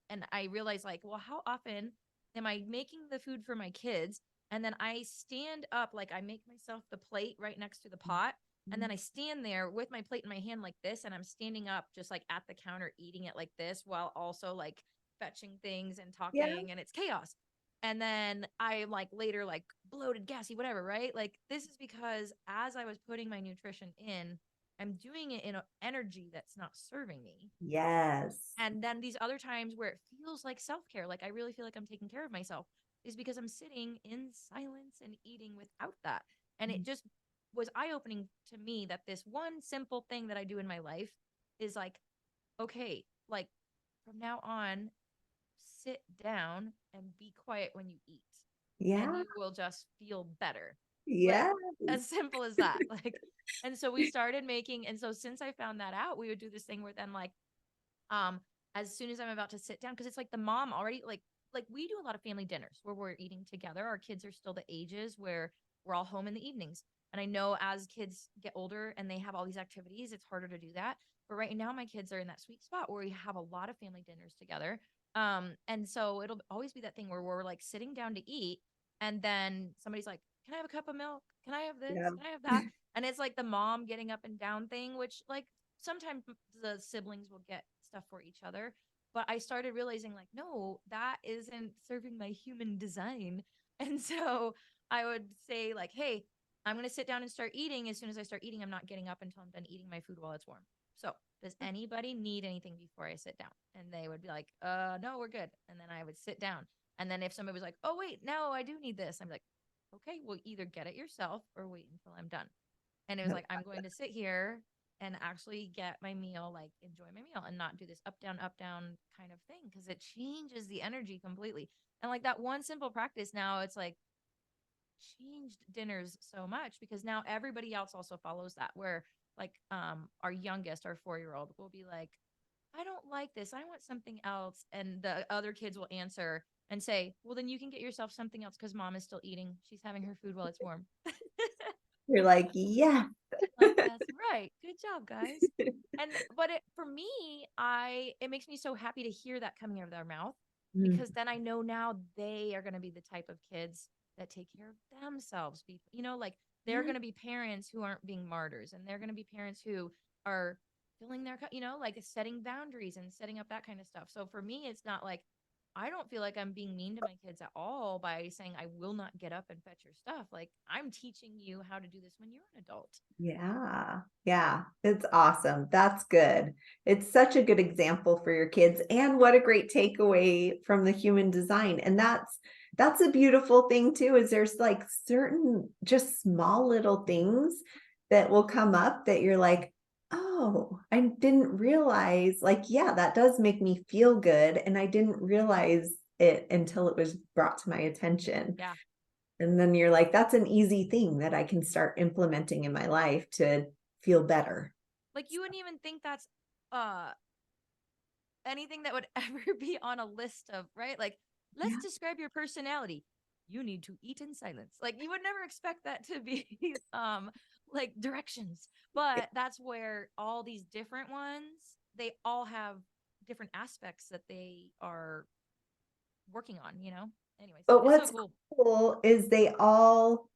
[SPEAKER 1] realized like, well, how often am I making the food for my kids? And then I stand up, like I make myself the plate right next to the pot. And then I stand there with my plate in my hand like this. And I'm standing up just like at the counter, eating it like this while also like fetching things and
[SPEAKER 2] yeah,
[SPEAKER 1] talking. And it's chaos. And then I like later, like bloated, gassy, whatever, right? Like this is because as I was putting my nutrition in, I'm doing it in an energy that's not serving me.
[SPEAKER 2] yes,
[SPEAKER 1] And then these other times where it feels like self care, like I really feel like I'm taking care of myself, is because I'm sitting in silence and eating without that. And it just was eye opening to me that this one simple thing that I do in my life is like, okay, like from now on, sit down and be quiet when you eat, and
[SPEAKER 2] yeah,
[SPEAKER 1] you will just feel better. Like
[SPEAKER 2] yes,
[SPEAKER 1] as simple as that. Like, and so we started making, and so since I found that out, we would do this thing where then like, um, as soon as I'm about to sit down, because it's like the mom already like we do a lot of family dinners where we're eating together. Our kids are still the ages where we're all home in the evenings. And I know as kids get older and they have all these activities, it's harder to do that. But right now my kids are in that sweet spot where we have a lot of family dinners together. And so it'll always be that thing where we're like sitting down to eat, and then somebody's like, "Can I have a cup of milk? Can I have this?
[SPEAKER 2] yeah,
[SPEAKER 1] Can I have that?" And it's like the mom getting up and down thing, which like sometimes the siblings will get stuff for each other. But I started realizing, like, no, that isn't serving my human design. And so I would say, like, hey, I'm going to sit down and start eating. As soon as I start eating, I'm not getting up until I'm done eating my food while it's warm. So does anybody need anything before I sit down? And they would be like, no, we're good. And then I would sit down. And then if somebody was like, oh, wait, no, I do need this, I'm like, okay, well, either get it yourself or wait until I'm done. And it was like, I'm going to sit here and actually get my meal, like enjoy my meal and not do this up, down kind of thing. Cause it changes the energy completely. And like that one simple practice now, it's like changed dinners so much because now everybody else also follows that. Where like our youngest, our 4-year old, will be like, I don't like this. I want something else. And the other kids will answer and say, well, then you can get yourself something else because mom is still eating. She's having her food while it's warm.
[SPEAKER 2] You're like, yeah.
[SPEAKER 1] Like, that's right. Good job, guys. And but it for me, it makes me so happy to hear that coming out of their mouth
[SPEAKER 2] Mm,
[SPEAKER 1] because then I know now they are going to be the type of kids that take care of themselves. Like they're
[SPEAKER 2] yeah.
[SPEAKER 1] going to be parents who aren't being martyrs, and they're going to be parents who are filling their like setting boundaries and setting up that kind of stuff. So for me, it's not like I don't feel like I'm being mean to my kids at all by saying I will not get up and fetch your stuff. Like I'm teaching you how to do this when you're an adult.
[SPEAKER 2] Yeah. Yeah. It's awesome. That's good. It's such a good example for your kids. And what a great takeaway from the human design. And that's a beautiful thing too, is there's like certain just small little things that will come up that you're like, oh, I didn't realize, like, yeah, that does make me feel good. And I didn't realize it until it was brought to my attention.
[SPEAKER 1] Yeah.
[SPEAKER 2] And then you're like, that's an easy thing that I can start implementing in my life to feel better.
[SPEAKER 1] Like you wouldn't even think that's uh anything that would ever be on a list of, right? Like, let's
[SPEAKER 2] Yeah.
[SPEAKER 1] describe your personality. You need to eat in silence. Like you would never expect that to be like directions. But that's where all these different ones, they all have different aspects that they are working on, you know? Anyways,
[SPEAKER 2] But
[SPEAKER 1] it's so
[SPEAKER 2] what's
[SPEAKER 1] cool.
[SPEAKER 2] cool is they all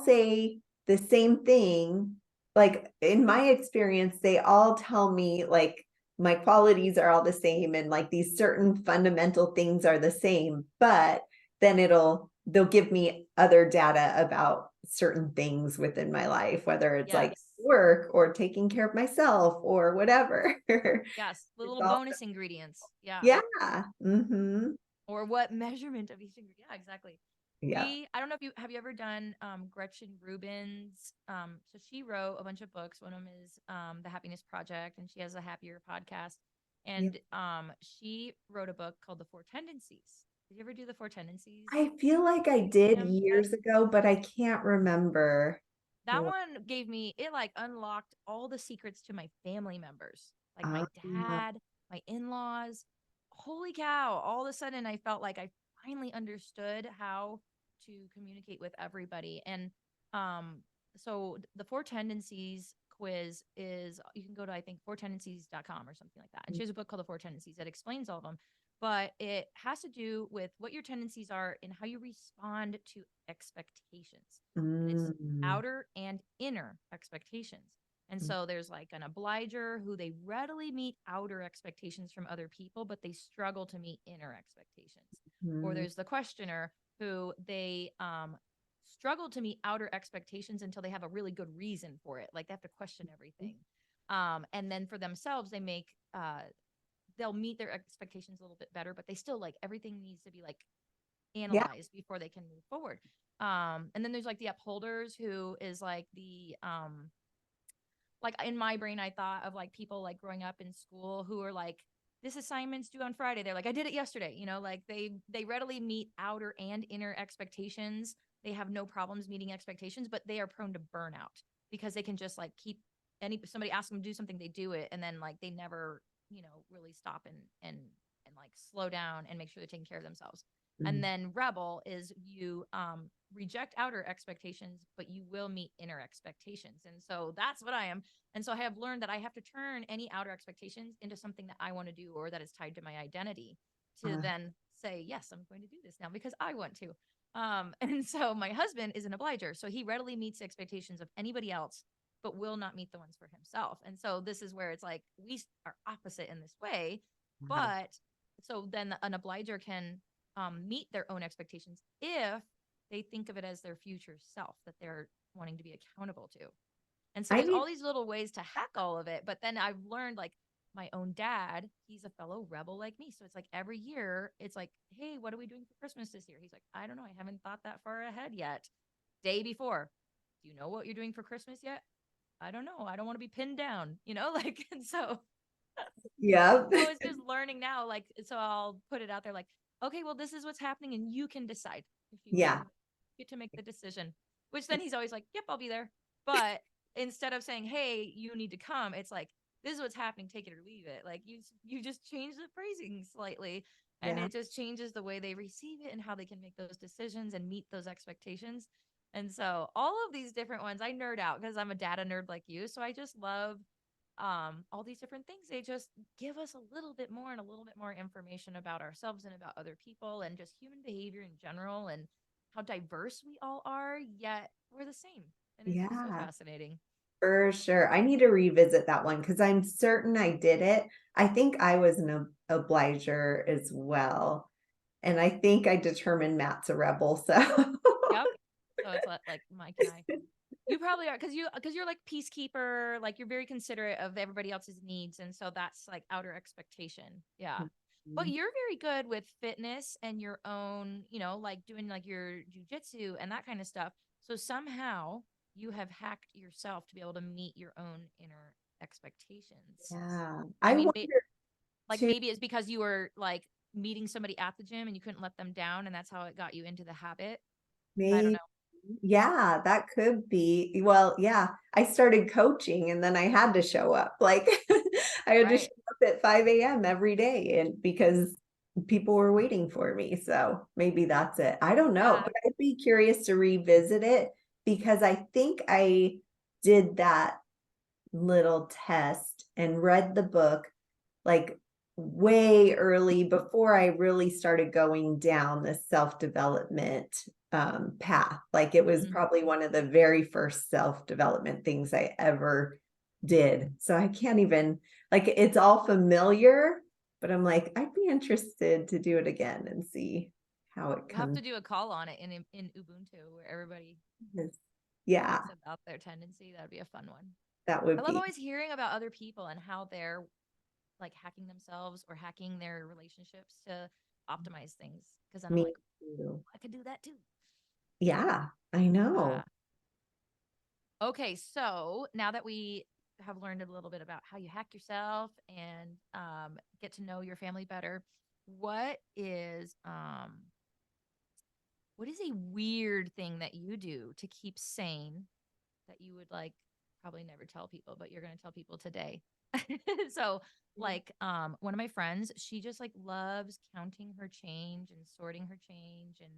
[SPEAKER 2] say the same thing. Like in my experience, they all tell me like my qualities are all the same and like these certain fundamental things are the same, but then they'll give me other data about certain things within my life, whether it's like
[SPEAKER 1] Yes.
[SPEAKER 2] work or taking care of myself or whatever.
[SPEAKER 1] Yes. The
[SPEAKER 2] It's
[SPEAKER 1] little
[SPEAKER 2] all,
[SPEAKER 1] bonus ingredients. Yeah.
[SPEAKER 2] yeah. Mm-hmm.
[SPEAKER 1] Or what measurement of each ingredient. Yeah, exactly.
[SPEAKER 2] Yeah.
[SPEAKER 1] I don't know if you ever done Gretchen Rubin's so she wrote a bunch of books. One of them is The Happiness Project, and she has a Happier podcast.
[SPEAKER 2] Yeah.
[SPEAKER 1] And she wrote a book called The Four Tendencies. Did you ever do The Four Tendencies
[SPEAKER 2] I feel like I did
[SPEAKER 1] exam test?
[SPEAKER 2] years ago, but I can't remember.
[SPEAKER 1] That
[SPEAKER 2] what-
[SPEAKER 1] one gave me it like unlocked all the secrets to my family members, like my
[SPEAKER 2] Uh,
[SPEAKER 1] dad, my in-laws. Holy cow, all of a sudden I felt like I finally understood how to communicate with everybody. And so the Four Tendencies quiz is you can go to I think fourtendencies.com or something like that. And she has a book called The Four Tendencies that explains all of them, but it has to do with what your tendencies are and how you respond to expectations. And it's
[SPEAKER 2] mm,
[SPEAKER 1] outer and inner expectations. And so there's like an obliger who they readily meet outer expectations from other people, but they struggle to meet inner expectations. Or
[SPEAKER 2] mm,
[SPEAKER 1] there's the questioner who they struggle to meet outer expectations until they have a really good reason for it. Like they have to question everything. And then for themselves, they'll meet their expectations a little bit better, but they still like everything needs to be like
[SPEAKER 2] yeah.
[SPEAKER 1] analyzed before they can move forward. And then there's like the upholders who is like in my brain, I thought of like people like growing up in school who are like, this assignment's due on Friday. They're like, I did it yesterday. Like they readily meet outer and inner expectations. They have no problems meeting expectations, but they are prone to burnout because they can just like keep somebody asks them to do something, they do it, and then like they never, really stop and like slow down and make sure they're taking care of themselves. And
[SPEAKER 2] Mm,
[SPEAKER 1] then rebel is you reject outer expectations, but you will meet inner expectations. And so that's what I am. And so I have learned that I have to turn any outer expectations into something that I want to do or that is tied to my identity to
[SPEAKER 2] uh,
[SPEAKER 1] then say, yes, I'm going to do this now because I want to. And so my husband is an obliger. So he readily meets expectations of anybody else, but will not meet the ones for himself. And so this is where it's like we are opposite in this way.
[SPEAKER 2] wow.
[SPEAKER 1] But so then an obliger can meet their own expectations if they think of it as their future self that they're wanting to be accountable to. And so
[SPEAKER 2] I
[SPEAKER 1] there's
[SPEAKER 2] need,
[SPEAKER 1] all these little ways to hack all of it. But then I've learned, like, my own dad, he's a fellow rebel like me. So it's like every year, it's like, hey, what are we doing for Christmas this year? He's like, I don't know. I haven't thought that far ahead yet. Day before, do you know what you're doing for Christmas yet? I don't know. I don't want to be pinned down, like, and so
[SPEAKER 2] yeah,
[SPEAKER 1] so it's just learning now, like, so I'll put it out there, like, okay, well, this is what's happening, and you can decide if you want to
[SPEAKER 2] yeah,
[SPEAKER 1] come. You get to make the decision. Which then he's always like, "Yep, I'll be there." But instead of saying, "Hey, you need to come," it's like, "This is what's happening. Take it or leave it." Like you just change the phrasing slightly, and
[SPEAKER 2] yeah,
[SPEAKER 1] it just changes the way they receive it and how they can make those decisions and meet those expectations. And so all of these different ones, I nerd out because I'm a data nerd like you. So I just love all these different things. They just give us a little bit more and a little bit more information about ourselves and about other people and just human behavior in general and how diverse we all are, yet we're the same. And it's just so
[SPEAKER 2] yeah,
[SPEAKER 1] fascinating.
[SPEAKER 2] for sure. I need to revisit that one because I'm certain I did it. I think I was an obliger as well. And I think I determined Matt's a rebel. So
[SPEAKER 1] Yep. So it's like Mike and I. You probably are because you're like peacekeeper, like you're very considerate of everybody else's needs, and so that's like outer expectation. Yeah. But you're very good with fitness and your own, like doing like your jujitsu and that kind of stuff. So somehow you have hacked yourself to be able to meet your own inner expectations.
[SPEAKER 2] yeah,
[SPEAKER 1] I
[SPEAKER 2] I
[SPEAKER 1] mean,
[SPEAKER 2] wonder
[SPEAKER 1] like
[SPEAKER 2] too,
[SPEAKER 1] maybe it's because you were like meeting somebody at the gym and you couldn't let them down, and that's how it got you into the habit. I don't
[SPEAKER 2] maybe.
[SPEAKER 1] know.
[SPEAKER 2] Yeah, that could be. Well, yeah, I started coaching and then I had to show up. Like I had to show
[SPEAKER 1] Right.
[SPEAKER 2] up at 5 a.m. every day and because people were waiting for me. So maybe that's it. I don't know,
[SPEAKER 1] Yeah.
[SPEAKER 2] but I'd be curious to revisit it because I think I did that little test and read the book like way early before I really started going down the self-development path. Like it was
[SPEAKER 1] Mm.
[SPEAKER 2] probably one of the very first self-development things I ever did. So I can't even, like, it's all familiar, but I'm like, I'd be interested to do it again and see how it
[SPEAKER 1] We'll have
[SPEAKER 2] comes.
[SPEAKER 1] to do a call on it in Ubuntu where everybody
[SPEAKER 2] Yeah,
[SPEAKER 1] talks about their tendency. That'd be a fun one.
[SPEAKER 2] that
[SPEAKER 1] I
[SPEAKER 2] would
[SPEAKER 1] love
[SPEAKER 2] be
[SPEAKER 1] always hearing about other people and how they're like hacking themselves or hacking their relationships to optimize things. Because then I'm
[SPEAKER 2] me
[SPEAKER 1] like,
[SPEAKER 2] too.
[SPEAKER 1] I could do that too.
[SPEAKER 2] Yeah, I
[SPEAKER 1] Uh,
[SPEAKER 2] know.
[SPEAKER 1] okay, so now that we have learned a little bit about how you hack yourself and get to know your family better, what is um, what is a weird thing that you do to keep sane that you would like probably never tell people, but you're going to tell people today? So, like, one of my friends, she just like loves counting her change and sorting her change and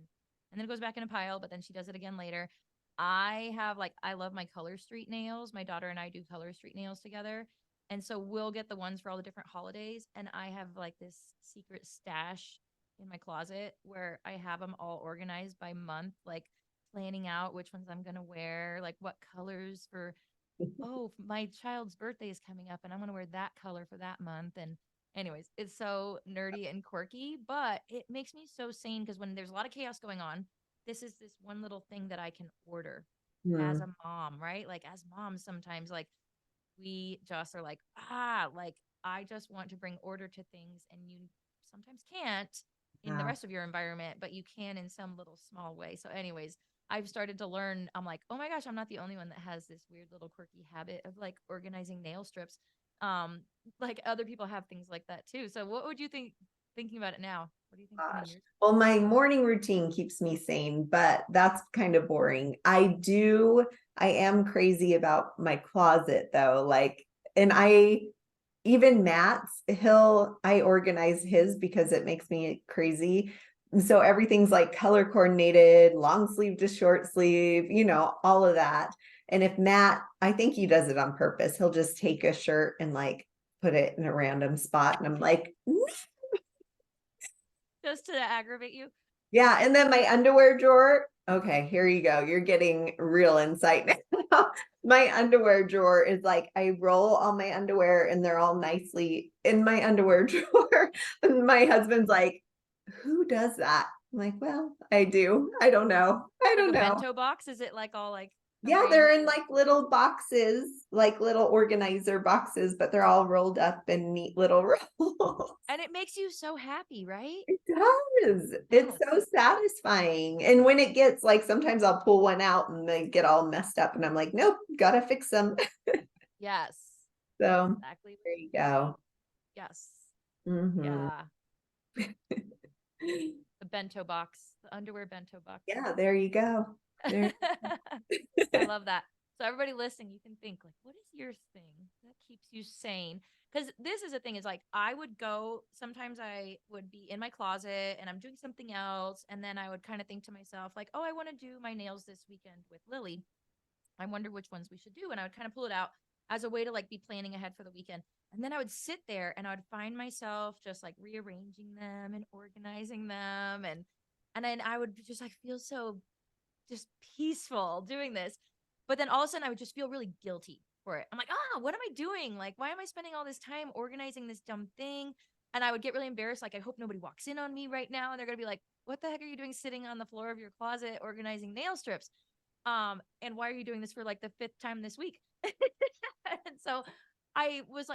[SPEAKER 1] then it goes back in a pile, but then she does it again later. I have like I love my color street nails. My daughter and I do color street nails together. And so we'll get the ones for all the different holidays. And I have like this secret stash in my closet where I have them all organized by month, like planning out which ones I'm going to wear, like what colors for, oh, my child's birthday is coming up and I'm going to wear that color for that month. And, anyways, it's so nerdy and quirky, but it makes me so sane because when there's a lot of chaos going on, this is this one little thing that I can order as
[SPEAKER 2] Hmm.
[SPEAKER 1] a mom, right? Like, as moms, sometimes, like, we just are like, like, I just want to bring order to things, and you sometimes can't in the
[SPEAKER 2] Wow.
[SPEAKER 1] rest of your environment, but you can in some little small way. So, anyways, I've started to learn. I'm like, oh my gosh, I'm not the only one that has this weird little quirky habit of like organizing nail strips. Um, like other people have things like that too. So, what would you think thinking about it now? What do you think one of
[SPEAKER 2] Gosh.
[SPEAKER 1] yours?
[SPEAKER 2] Well, my morning routine keeps me sane, but that's kind of boring. I am crazy about my closet though. Like, and even I organize his because it makes me crazy. And so everything's like color coordinated, long sleeve to short sleeve, all of that. And if Matt, I think he does it on purpose, he'll just take a shirt and like put it in a random spot. And I'm like,
[SPEAKER 1] Just to aggravate you?
[SPEAKER 2] yeah, and then my underwear drawer. Okay, here you go. You're getting real insight now. My underwear drawer is like I roll all my underwear and they're all nicely in my underwear drawer. And my husband's like, "Who does that?" I'm like, "Well, I do. I don't know. I
[SPEAKER 1] Like
[SPEAKER 2] don't
[SPEAKER 1] a
[SPEAKER 2] know."
[SPEAKER 1] bento box? Is it like all like
[SPEAKER 2] Yeah, they're in like little boxes, like little organizer boxes, but they're all rolled up in neat little rolls.
[SPEAKER 1] And it makes you so happy, right?
[SPEAKER 2] It does. It's
[SPEAKER 1] Yes.
[SPEAKER 2] so satisfying. And when it gets like, sometimes I'll pull one out and they get all messed up and I'm like, nope, gotta fix them.
[SPEAKER 1] Yes.
[SPEAKER 2] So
[SPEAKER 1] Exactly what
[SPEAKER 2] there
[SPEAKER 1] you
[SPEAKER 2] you
[SPEAKER 1] need.
[SPEAKER 2] go.
[SPEAKER 1] Yes.
[SPEAKER 2] Mhm.
[SPEAKER 1] Yeah. The bento box, the underwear bento box.
[SPEAKER 2] Yeah, there you go. There.
[SPEAKER 1] I love that. So everybody listening, you can think like, what is your thing that keeps you sane? Because this is the thing is like I would go, sometimes I would be in my closet and I'm doing something else. And then I would kind of think to myself, like, oh, I want to do my nails this weekend with Lily. I wonder which ones we should do. And I would kind of pull it out as a way to like be planning ahead for the weekend. And then I would sit there and I would find myself just like rearranging them and organizing them. And then I would just like feel so just peaceful doing this. But then all of a sudden I would just feel really guilty for it. I'm like, what am I doing? Like, why am I spending all this time organizing this dumb thing? And I would get really embarrassed. Like, I hope nobody walks in on me right now. And they're going to be like, what the heck are you doing sitting on the floor of your closet organizing nail strips? And why are you doing this for like the fifth time this week? And so I was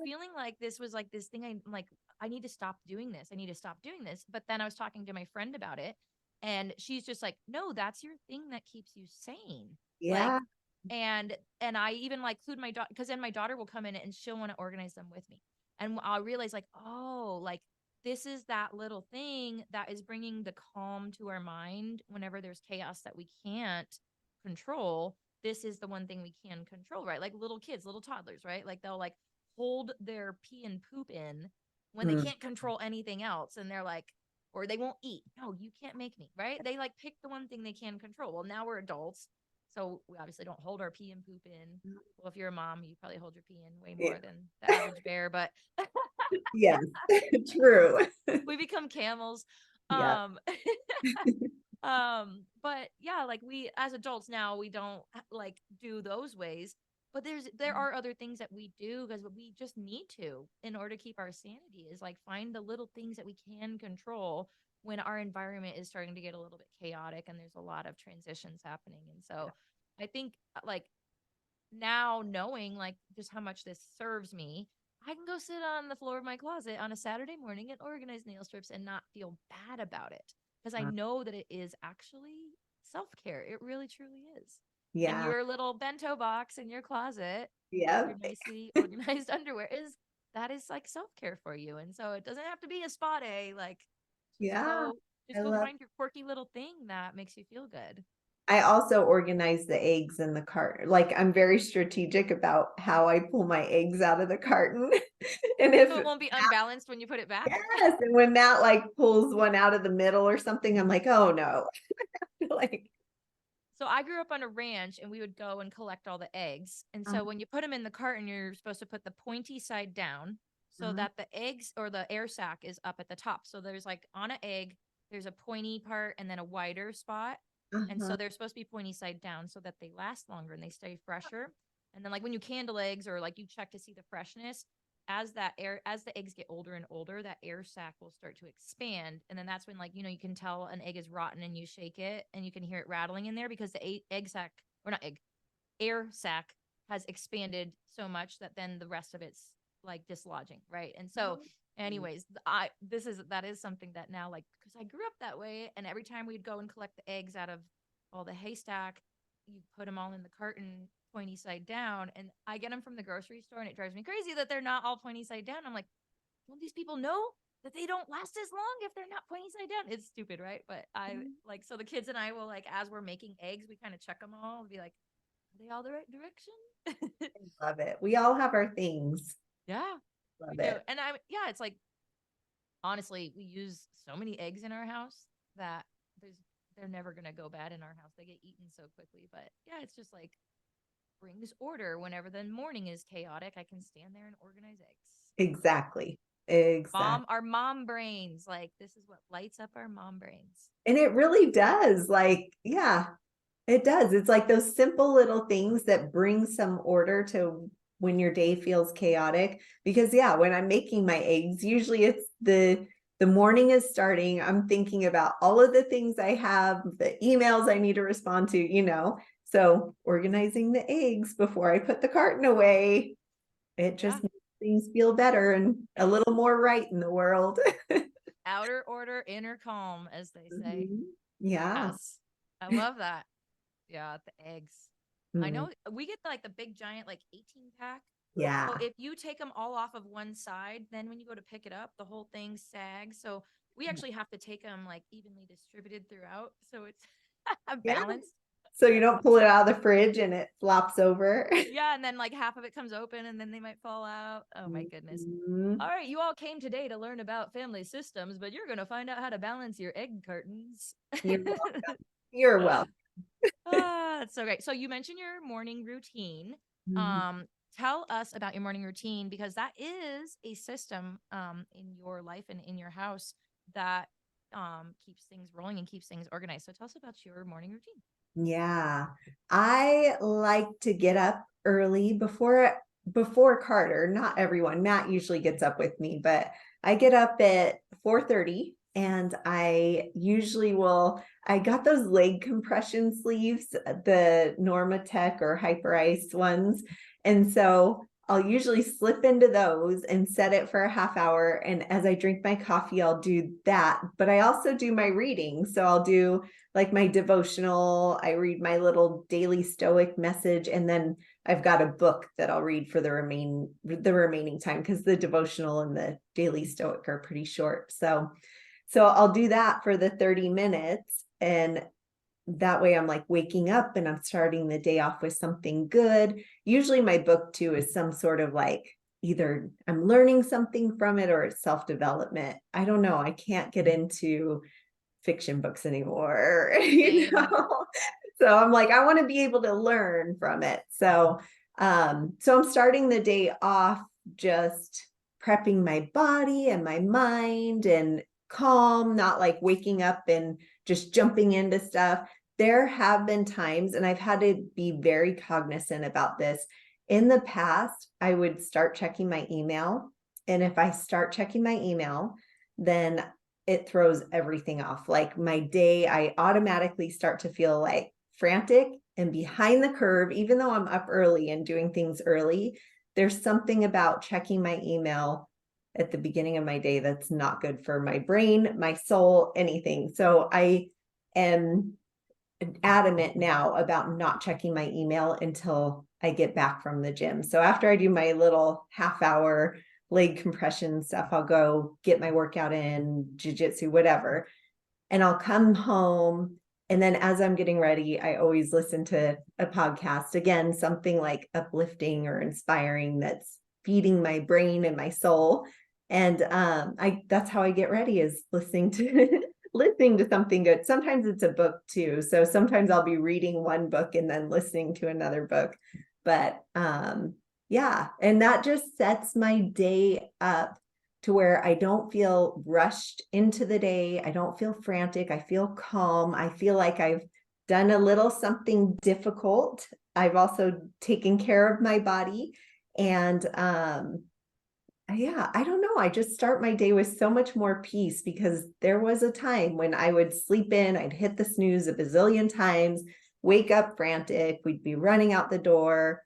[SPEAKER 1] feeling like this was like this thing. I'm like, I need to stop doing this. I need to stop doing this. But then I was talking to my friend about it. And she's just like, no, that's your thing that keeps you sane. Like,
[SPEAKER 2] Yeah.
[SPEAKER 1] and I even like include my daughter because then my daughter will come in and she'll want to organize them with me. And I'll realize like, oh, like this is that little thing that is bringing the calm to our mind whenever there's chaos that we can't control. This is the one thing we can control, right? Like little kids, little toddlers, right? Like they'll like hold their pee and poop in when they
[SPEAKER 2] Mm.
[SPEAKER 1] can't control anything else. And they're like, or they won't eat. No, you can't make me, right? They like pick the one thing they can control. Well, now we're adults. So we obviously don't hold our pee and poop in. Well, if you're a mom, you probably hold your pee in way
[SPEAKER 2] Yeah.
[SPEAKER 1] more than the average bear, but
[SPEAKER 2] Yes, true.
[SPEAKER 1] we become camels.
[SPEAKER 2] Yeah.
[SPEAKER 1] Um but yeah, like we as adults now we don't like do those ways, but there are other things that we do because we just need to in order to keep our sanity is like find the little things that we can control when our environment is starting to get a little bit chaotic and there's a lot of transitions happening. And so I think like now knowing like just how much this serves me, I can go sit on the floor of my closet on a Saturday morning and organize nail strips and not feel bad about it because I know that it is actually self-care. It really truly is. And
[SPEAKER 2] Yeah.
[SPEAKER 1] your little bento box in your closet with
[SPEAKER 2] Yeah.
[SPEAKER 1] your nicely organized underwear is that is like self-care for you. And so it doesn't have to be a spa day. Like just
[SPEAKER 2] Yeah.
[SPEAKER 1] go
[SPEAKER 2] I
[SPEAKER 1] just go
[SPEAKER 2] love.
[SPEAKER 1] find your quirky little thing that makes you feel good.
[SPEAKER 2] I also organize the eggs in the carton. Like I'm very strategic about how I pull my eggs out of the carton. And if
[SPEAKER 1] So it won't be unbalanced when you put it back.
[SPEAKER 2] yes, and when Matt like pulls one out of the middle or something, I'm like, oh no. Like
[SPEAKER 1] So I grew up on a ranch and we would go and collect all the eggs. And so when you put them in the carton, you're supposed to put the pointy side down so
[SPEAKER 2] uh-huh,
[SPEAKER 1] that the eggs or the air sac is up at the top. So there's like on an egg, there's a pointy part and then a wider spot. And
[SPEAKER 2] uh-huh.
[SPEAKER 1] so they're supposed to be pointy side down so that they last longer and they stay fresher. And then like when you candle eggs or like you check to see the freshness, as the eggs get older and older, that air sac will start to expand. And then that's when like, you can tell an egg is rotten and you shake it and you can hear it rattling in there because the egg sac or not egg, air sac has expanded so much that then the rest of it's like dislodging, right? And so anyways, that is something that now like because I grew up that way and every time we'd go and collect the eggs out of all the haystack, you put them all in the carton pointy side down and I get them from the grocery store and it drives me crazy that they're not all pointy side down. I'm like, don't these people know that they don't last as long if they're not pointy side down? It's stupid, right? But I like so the kids and I will like as we're making eggs, we kind of check them all and be like, are they all the right direction?
[SPEAKER 2] Love it. We all have our things.
[SPEAKER 1] Yeah, we
[SPEAKER 2] Love
[SPEAKER 1] do.
[SPEAKER 2] it.
[SPEAKER 1] And yeah, it's like honestly, we use so many eggs in our house that there's they're never gonna go bad in our house. They get eaten so quickly. But yeah, it's just like brings order whenever the morning is chaotic. I can stand there and organize eggs.
[SPEAKER 2] Exactly. Exactly.
[SPEAKER 1] Our mom brains, like this is what lights up our mom brains.
[SPEAKER 2] And it really does. Like, yeah, it does. It's like those simple little things that bring some order to when your day feels chaotic. Because yeah, when I'm making my eggs, usually it's the morning is starting. I'm thinking about all of the things I have, the emails I need to respond to. So organizing the eggs before I put the carton away, it
[SPEAKER 1] Yeah.
[SPEAKER 2] just makes things feel better and a little more right in the world.
[SPEAKER 1] Outer order, inner calm, as they say.
[SPEAKER 2] Mhm. Yeah.
[SPEAKER 1] Yes. I love that. Yeah, the eggs. I
[SPEAKER 2] Mm.
[SPEAKER 1] know we get like the big giant, like 18 pack. So
[SPEAKER 2] Yeah.
[SPEAKER 1] if you take them all off of one side, then when you go to pick it up, the whole thing sags. So we actually have to take them like evenly distributed throughout. So it's
[SPEAKER 2] Yeah.
[SPEAKER 1] balanced.
[SPEAKER 2] So you don't pull it out of the fridge and it flops over.
[SPEAKER 1] Yeah. And then like half of it comes open and then they might fall out. Oh my goodness.
[SPEAKER 2] Mhm.
[SPEAKER 1] All right. You all came today to learn about family systems, but you're going to find out how to balance your egg cartons.
[SPEAKER 2] You're welcome. You're welcome.
[SPEAKER 1] Ah, that's so great. So you mentioned your morning routine.
[SPEAKER 2] Mhm.
[SPEAKER 1] Um, Tell us about your morning routine because that is a system in your life and in your house that keeps things rolling and keeps things organized. So tell us about your morning routine.
[SPEAKER 2] Yeah. I like to get up early before Carter. Not everyone. Matt usually gets up with me, but I get up at 4:30 and I got those leg compression sleeves, the Normatec or Hyper Ice ones. And so I'll usually slip into those and set it for a half hour. And as I drink my coffee, I'll do that. But I also do my reading. So I'll do like my devotional. I read my little daily stoic message, and then I've got a book that I'll read for the remaining time because the devotional and the daily stoic are pretty short. So I'll do that for the 30 minutes, and that way I'm like waking up and I'm starting the day off with something good. Usually my book too is some sort of like either I'm learning something from it or it's self-development. I don't know. I can't get into fiction books anymore,
[SPEAKER 1] Same.
[SPEAKER 2] So I'm like, I want to be able to learn from it. So I'm starting the day off just prepping my body and my mind and calm, not like waking up and just jumping into stuff. There have been times, and I've had to be very cognizant about this. In the past, I would start checking my email. And if I start checking my email, then it throws everything off. Like my day, I automatically start to feel like frantic and behind the curve, even though I'm up early and doing things early. There's something about checking my email at the beginning of my day that's not good for my brain, my soul, anything. So I am adamant now about not checking my email until I get back from the gym. So after I do my little half hour leg compression stuff, I'll go get my workout in, jiu-jitsu, whatever. And I'll come home. And then as I'm getting ready, I always listen to a podcast, again, something like uplifting or inspiring that's feeding my brain and my soul. And I that's how I get ready, is listening to listening to something good. Sometimes it's a book too. So sometimes I'll be reading one book and then listening to another book. But yeah, and that just sets my day up to where I don't feel rushed into the day. I don't feel frantic. I feel calm. I feel like I've done a little something difficult. I've also taken care of my body. And yeah, I don't know. I just start my day with so much more peace, because there was a time when I would sleep in, I'd hit the snooze a bazillion times, wake up frantic, we'd be running out the door,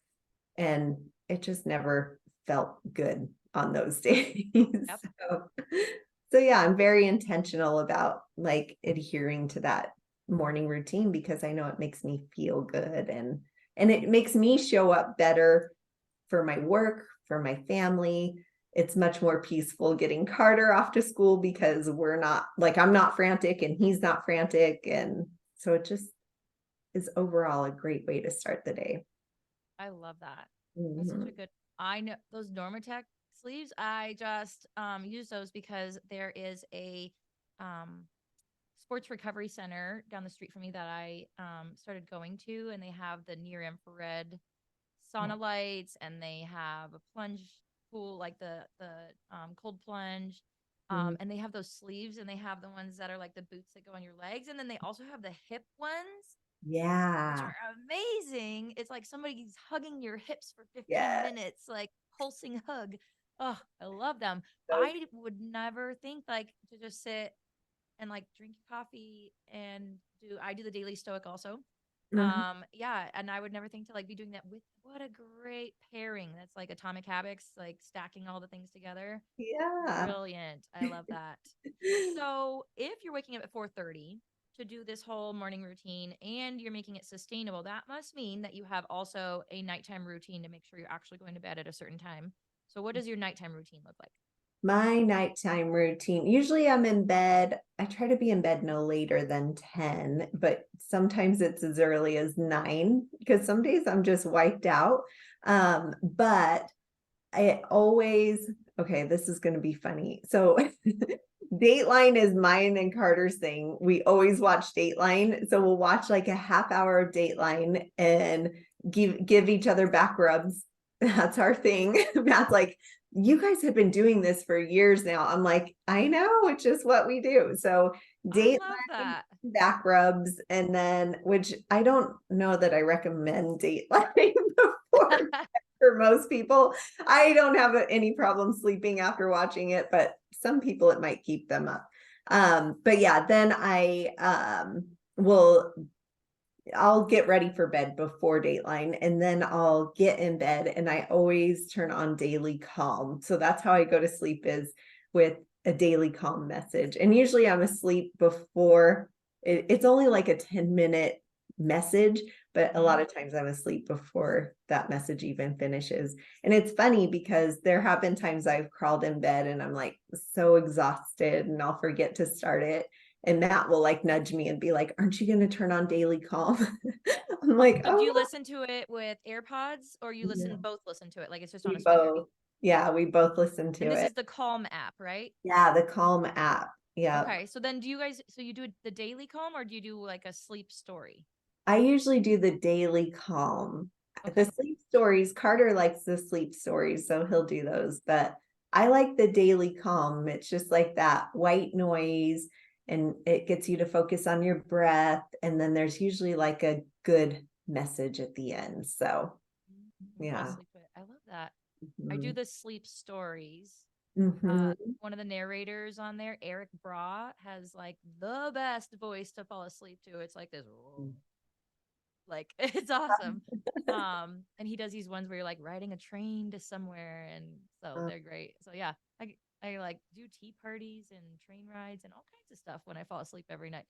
[SPEAKER 2] and it just never felt good on those days.
[SPEAKER 1] Yep.
[SPEAKER 2] so, so yeah, I'm very intentional about like adhering to that morning routine, because I know it makes me feel good, and it makes me show up better for my work, for my family. It's much more peaceful getting Carter off to school because we're not like, I'm not frantic and he's not frantic. And so it just is overall a great way to start the day.
[SPEAKER 1] I love that. That's such
[SPEAKER 2] Mhm.
[SPEAKER 1] a good. I know those Normatec sleeves. I just use those because there is a um sports recovery center down the street from me that I started going to, and they have the near infrared
[SPEAKER 2] Yeah.
[SPEAKER 1] sauna lights, and they have a plunge pool, like the cold plunge.
[SPEAKER 2] Mhm.
[SPEAKER 1] And they have those sleeves, and they have the ones that are like the boots that go on your legs, and then they also have the hip ones, which
[SPEAKER 2] Yeah.
[SPEAKER 1] are amazing. It's like somebody's hugging your hips for 15
[SPEAKER 2] Yeah.
[SPEAKER 1] minutes, like pulsing hug. Oh, I love them.
[SPEAKER 2] So
[SPEAKER 1] I would never think like to just sit and like drink coffee and do I do the daily stoic also.
[SPEAKER 2] Mhm.
[SPEAKER 1] Yeah, and I would never think to like be doing that with what a great pairing. That's like Atomic Habits, like stacking all the things together.
[SPEAKER 2] Yeah.
[SPEAKER 1] Brilliant. I love that. So, if you're waking up at 4:30 to do this whole morning routine and you're making it sustainable, that must mean that you have also a nighttime routine to make sure you're actually going to bed at a certain time. So, what does your nighttime routine look like?
[SPEAKER 2] My nighttime routine, usually I'm in bed. I try to be in bed no later than 10, but sometimes it's as early as 9 because some days I'm just wiped out. But I always, okay, this is going to be funny. So Dateline is mine and Carter's thing. We always watch Dateline. So we'll watch like a half hour of Dateline and give each other back rubs. That's our thing. Matt's like, you guys have been doing this for years now. I'm like, I know, it's just what we do. So
[SPEAKER 1] I
[SPEAKER 2] Dateline,
[SPEAKER 1] love that.
[SPEAKER 2] back rubs, and then which I don't know that I recommend Dateline before for most people. I don't have any problem sleeping after watching it, but some people it might keep them up. But yeah, then will I'll get ready for bed before Dateline, and then I'll get in bed and I always turn on Daily Calm. So that's how I go to sleep, is with a Daily Calm message. And usually I'm asleep before it's only like a 10-minute message, but a lot of times I'm asleep before that message even finishes. And it's funny because there have been times I've crawled in bed and I'm like so exhausted and I'll forget to start it. And Matt will like nudge me and be like, aren't you going to turn on Daily Calm? I'm like,
[SPEAKER 1] So, do
[SPEAKER 2] oh,
[SPEAKER 1] you listen to it with AirPods or you
[SPEAKER 2] no.
[SPEAKER 1] both listen to it like it's just on
[SPEAKER 2] We
[SPEAKER 1] a speaker?
[SPEAKER 2] both, yeah, we both listen
[SPEAKER 1] And
[SPEAKER 2] to
[SPEAKER 1] this
[SPEAKER 2] it.
[SPEAKER 1] is the Calm app, right?
[SPEAKER 2] Yeah, the Calm app. Yeah.
[SPEAKER 1] Okay. So then do you guys so you do the daily Calm or do you do like a sleep story?
[SPEAKER 2] I usually do the Daily Calm. The
[SPEAKER 1] Okay.
[SPEAKER 2] sleep stories, Carter likes the sleep stories, so he'll do those. But I like the Daily Calm. It's just like that white noise and it gets you to focus on your breath. And then there's usually like a good message at the end. So,
[SPEAKER 1] Fall
[SPEAKER 2] yeah.
[SPEAKER 1] asleep with it. I love that. I do
[SPEAKER 2] Mhm.
[SPEAKER 1] the sleep stories.
[SPEAKER 2] Mhm.
[SPEAKER 1] One of the narrators on there, Eric Bra, has like the best voice to fall asleep to. It's like this, like it's awesome. And he does these ones where you're like riding a train to somewhere, and so they're great. So yeah, I like do tea parties and train rides and all kinds of stuff when I fall asleep every night.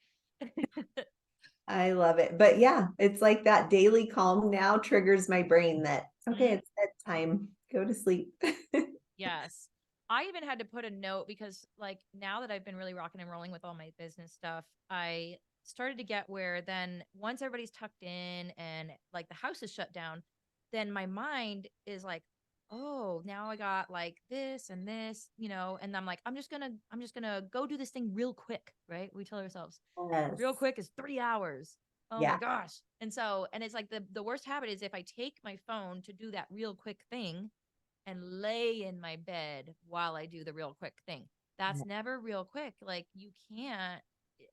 [SPEAKER 2] I love it. But yeah, it's like that Daily Calm now triggers my brain that, okay,
[SPEAKER 1] Mhm.
[SPEAKER 2] it's bedtime. Go to sleep.
[SPEAKER 1] Yes. I even had to put a note because like now that I've been really rocking and rolling with all my business stuff, I started to get where then once everybody's tucked in and like the house is shut down, then my mind is like, oh, now I got like this and this, and I'm like, I'm just gonna go do this thing real quick, right? We tell ourselves real
[SPEAKER 2] Yes.
[SPEAKER 1] quick is 3 hours. Oh my
[SPEAKER 2] Yeah.
[SPEAKER 1] gosh. And it's like the worst habit is if I take my phone to do that real quick thing and lay in my bed while I do the real quick thing. That's never real quick. Like you can't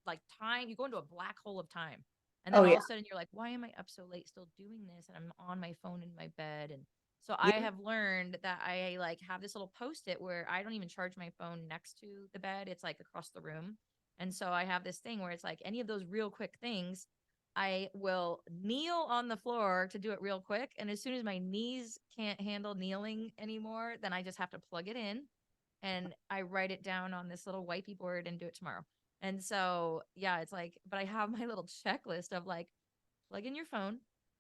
[SPEAKER 1] like time, you go into a black hole of time. And then
[SPEAKER 2] Oh
[SPEAKER 1] all
[SPEAKER 2] yeah.
[SPEAKER 1] of a sudden you're like, why am I up so late still doing this? And I'm on my phone in my bed. And so I
[SPEAKER 2] Yeah.
[SPEAKER 1] have learned that I like have this little post-it where I don't even charge my phone next to the bed. It's like across the room. And so I have this thing where it's like any of those real quick things, I will kneel on the floor to do it real quick. And as soon as my knees can't handle kneeling anymore, then I just have to plug it in and I write it down on this little wipey board and do it tomorrow. And so, yeah, it's like, but I have my little checklist of like, plug in your phone,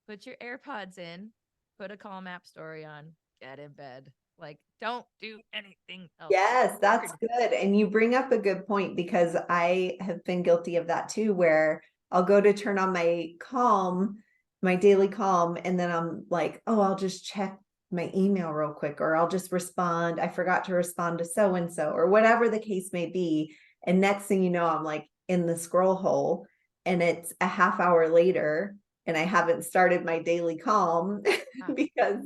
[SPEAKER 1] put your AirPods in, put a Calm app story on, get in bed. Like, don't do anything else.
[SPEAKER 2] Yes, that's
[SPEAKER 1] Weird.
[SPEAKER 2] good. And you bring up a good point because I have been guilty of that too, where I'll go to turn on my calm, my Daily Calm, and then I'm like, oh, I'll just check my email real quick, or I'll just respond. I forgot to respond to so and so, or whatever the case may be. And next thing you know, I'm like in the scroll hole and it's a half hour later and I haven't started my Daily Calm
[SPEAKER 1] Ah,
[SPEAKER 2] because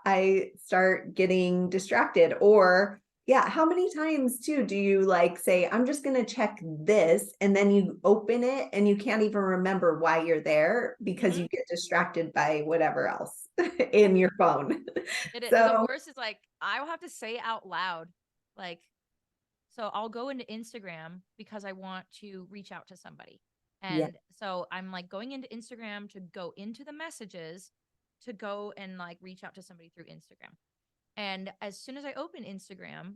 [SPEAKER 2] I start getting distracted. Or yeah, how many times too do you like say, I'm just going to check this, and then you open it and you can't even remember why you're there because
[SPEAKER 1] mhm.
[SPEAKER 2] you get distracted by whatever else in your phone.
[SPEAKER 1] The
[SPEAKER 2] So
[SPEAKER 1] worst is like, I will have to say out loud, like, so I'll go into Instagram because I want to reach out to somebody.
[SPEAKER 2] Yeah.
[SPEAKER 1] And so I'm like going into Instagram to go into the messages to go and like reach out to somebody through Instagram. And as soon as I open Instagram,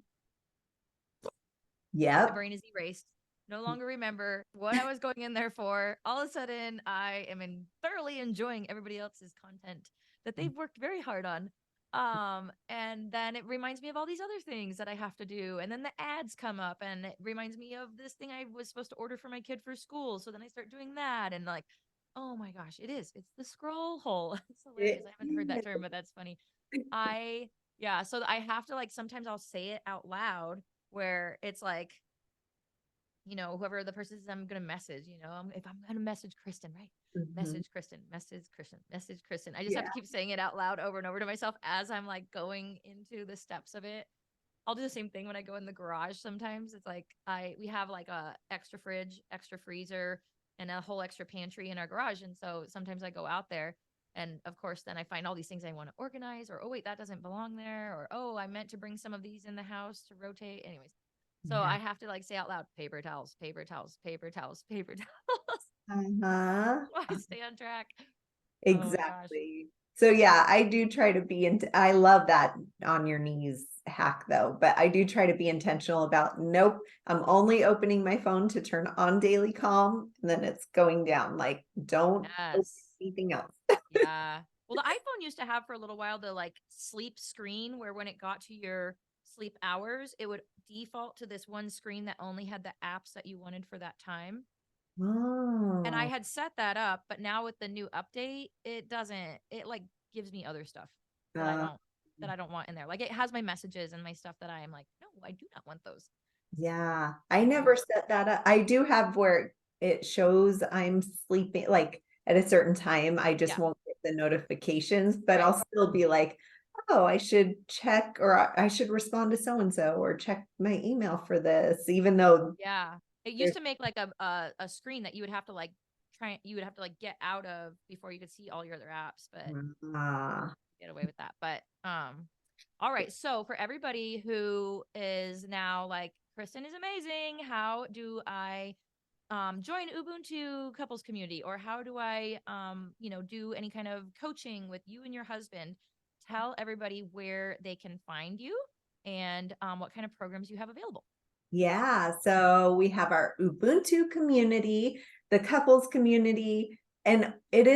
[SPEAKER 1] my
[SPEAKER 2] Yep.
[SPEAKER 1] brain is erased. No longer remember what I was going in there for. All of a sudden, I am thoroughly enjoying everybody else's content that they've worked very hard on. And then it reminds me of all these other things that I have to do. And then the ads come up and it reminds me of this thing I was supposed to order for my kid for school. So then I start doing that. And like, oh my gosh, it's the scroll hole. It's hilarious.
[SPEAKER 2] It
[SPEAKER 1] I haven't heard that term, but that's funny. I, yeah. So I have to like, sometimes I'll say it out loud where it's like, whoever the person is I'm going to message, if I'm going to message Kristen, right?
[SPEAKER 2] Mhm.
[SPEAKER 1] Message Kristen, message Kristen, message Kristen. I just have
[SPEAKER 2] Yeah.
[SPEAKER 1] to keep saying it out loud over and over to myself as I'm like going into the steps of it. I'll do the same thing when I go in the garage. Sometimes it's like we have like a extra fridge, extra freezer, and a whole extra pantry in our garage. And so sometimes I go out there and of course then I find all these things I want to organize, or oh wait, that doesn't belong there, or oh, I meant to bring some of these in the house to rotate. Anyways, so
[SPEAKER 2] Yeah.
[SPEAKER 1] I have to like say out loud, paper towels, paper towels, paper towels, paper towels.
[SPEAKER 2] Uh-huh.
[SPEAKER 1] So I stay on track. Oh my gosh.
[SPEAKER 2] Exactly. So yeah, I do try to be I love that on your knees hack though, but I do try to be intentional about nope, I'm only opening my phone to turn on Daily Calm and then it's going down. Like don't open
[SPEAKER 1] Yes.
[SPEAKER 2] anything else.
[SPEAKER 1] Yeah. Well, the iPhone used to have for a little while the like sleep screen where when it got to your sleep hours, it would default to this one screen that only had the apps that you wanted for that time. And I
[SPEAKER 2] Oh,
[SPEAKER 1] had set that up, but now with the new update, it doesn't, it like gives me other stuff that I
[SPEAKER 2] uh,
[SPEAKER 1] don't that I don't want in there. Like it has my messages and my stuff that I am like, no, I do not want those.
[SPEAKER 2] yeah. I
[SPEAKER 1] So
[SPEAKER 2] never set that up. I do have where it shows I'm sleeping like at a certain time. I just
[SPEAKER 1] yeah,
[SPEAKER 2] won't get the notifications, but
[SPEAKER 1] right.
[SPEAKER 2] I'll still be like, oh, I should check or I should respond to so and so or check my email for this, even though
[SPEAKER 1] Yeah. It used
[SPEAKER 2] there's
[SPEAKER 1] to make like a screen that you would have to like you would have to like get out of before you could see all your other apps, but
[SPEAKER 2] ah,
[SPEAKER 1] get away with that. But all right. So for everybody who is now like, Kristen is amazing, how do I join Ubuntu couples community, or how do I do any kind of coaching with you and your husband? Tell everybody where they can find you and what kind of programs you have available.
[SPEAKER 2] yeah. So we have our Ubuntu community, the couples community, and it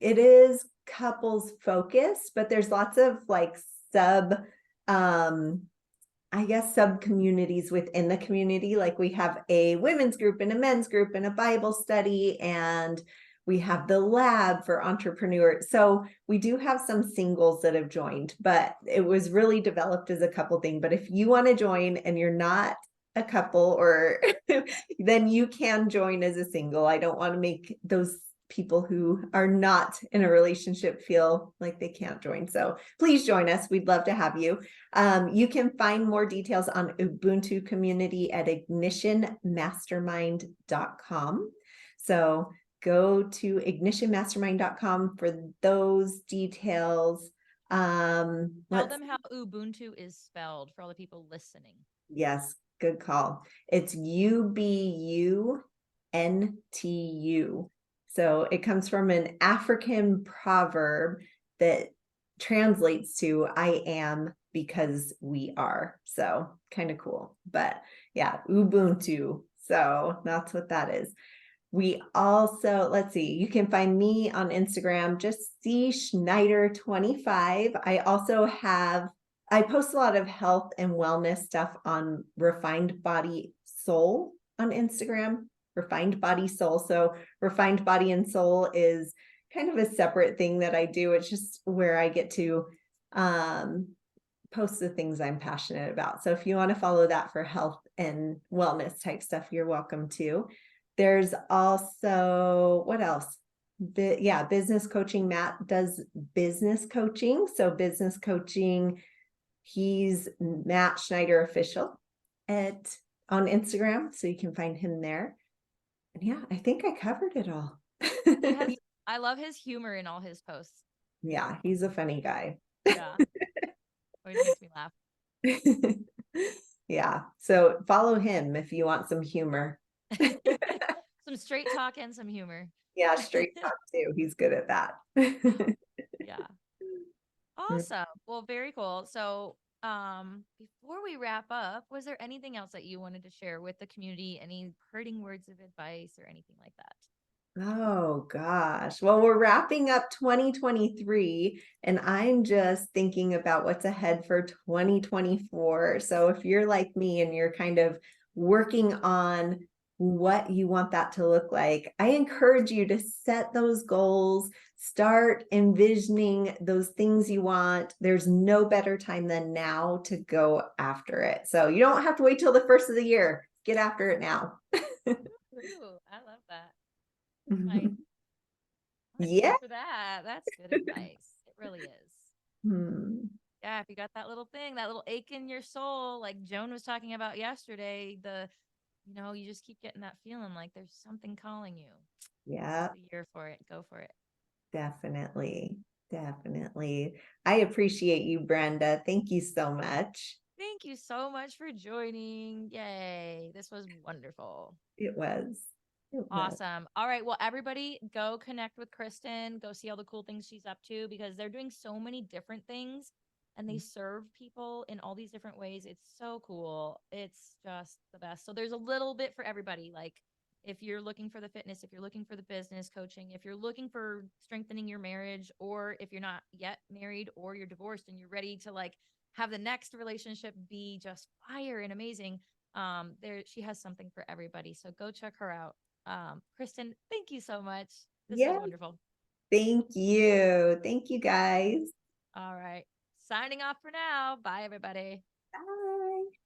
[SPEAKER 2] is couples focused, but there's lots of like sub um I guess sub communities within the community. Like we have a women's group and a men's group and a Bible study, and we have the lab for entrepreneurs. So we do have some singles that have joined, but it was really developed as a couple thing. But if you want to join and you're not a couple or then you can join as a single. I don't want to make those people who are not in a relationship feel like they can't join. So please join us. We'd love to have you. You can find more details on Ubuntu Community at ignitionmastermind.com. So go to ignitionmastermind.com for those details.
[SPEAKER 1] Tell
[SPEAKER 2] Let's
[SPEAKER 1] them how Ubuntu is spelled for all the people listening.
[SPEAKER 2] Yes, good call. It's Ubuntu. So it comes from an African proverb that translates to I am because we are. So kind of cool. But yeah, Ubuntu. So that's what that is. We also, let's see, you can find me on Instagram, just see Schneider 25. I post a lot of health and wellness stuff on Refined Body Soul on Instagram, Refined Body Soul. So Refined Body and Soul is kind of a separate thing that I do. It's just where I get to post the things I'm passionate about. So if you want to follow that for health and wellness type stuff, you're welcome to. There's also, what else? Business coaching. Matt does business coaching. So business coaching, he's Matt Schneider official on Instagram. So you can find him there. And yeah, I think I covered it all.
[SPEAKER 1] I love his humor in all his posts.
[SPEAKER 2] Yeah, he's a funny guy.
[SPEAKER 1] Yeah. Always makes me laugh.
[SPEAKER 2] Yeah. So follow him if you want some humor.
[SPEAKER 1] Some straight talk and some humor.
[SPEAKER 2] Yeah, straight talk too. He's good at that.
[SPEAKER 1] Yeah. Awesome. Well, very cool. So, before we wrap up, was there anything else that you wanted to share with the community? Any parting words of advice or anything like that?
[SPEAKER 2] Oh gosh. Well, we're wrapping up 2023 and I'm just thinking about what's ahead for 2024. So if you're like me and you're kind of working on what you want that to look like, I encourage you to set those goals, start envisioning those things you want. There's no better time than now to go after it. So you don't have to wait till the first of the year. Get after it now.
[SPEAKER 1] Ooh, I love that. Nice. Thank
[SPEAKER 2] Yeah.
[SPEAKER 1] you for that. That's good advice. It really is.
[SPEAKER 2] Hmm.
[SPEAKER 1] Yeah, if you got that little thing, that little ache in your soul, like Joan was talking about yesterday, you just keep getting that feeling like there's something calling you.
[SPEAKER 2] Yeah,
[SPEAKER 1] The year for it. Go for it.
[SPEAKER 2] definitely. Definitely. I appreciate you, Brenda. Thank you so much.
[SPEAKER 1] Thank you so much for joining. Yay. This was wonderful.
[SPEAKER 2] It was. It was.
[SPEAKER 1] Awesome. All right. Well, everybody go connect with Kristen. Go see all the cool things she's up to because they're doing so many different things and they serve people in all these different ways. It's so cool. It's just the best. So there's a little bit for everybody. Like if you're looking for the fitness, if you're looking for the business coaching, if you're looking for strengthening your marriage, or if you're not yet married or you're divorced and you're ready to like have the next relationship be just fire and amazing. There she has something for everybody. So go check her out. Kristen, thank you so much. This was
[SPEAKER 2] Yeah.
[SPEAKER 1] wonderful.
[SPEAKER 2] Thank you. Thank you, guys.
[SPEAKER 1] All right. Signing off for now. Bye, everybody.
[SPEAKER 2] Bye.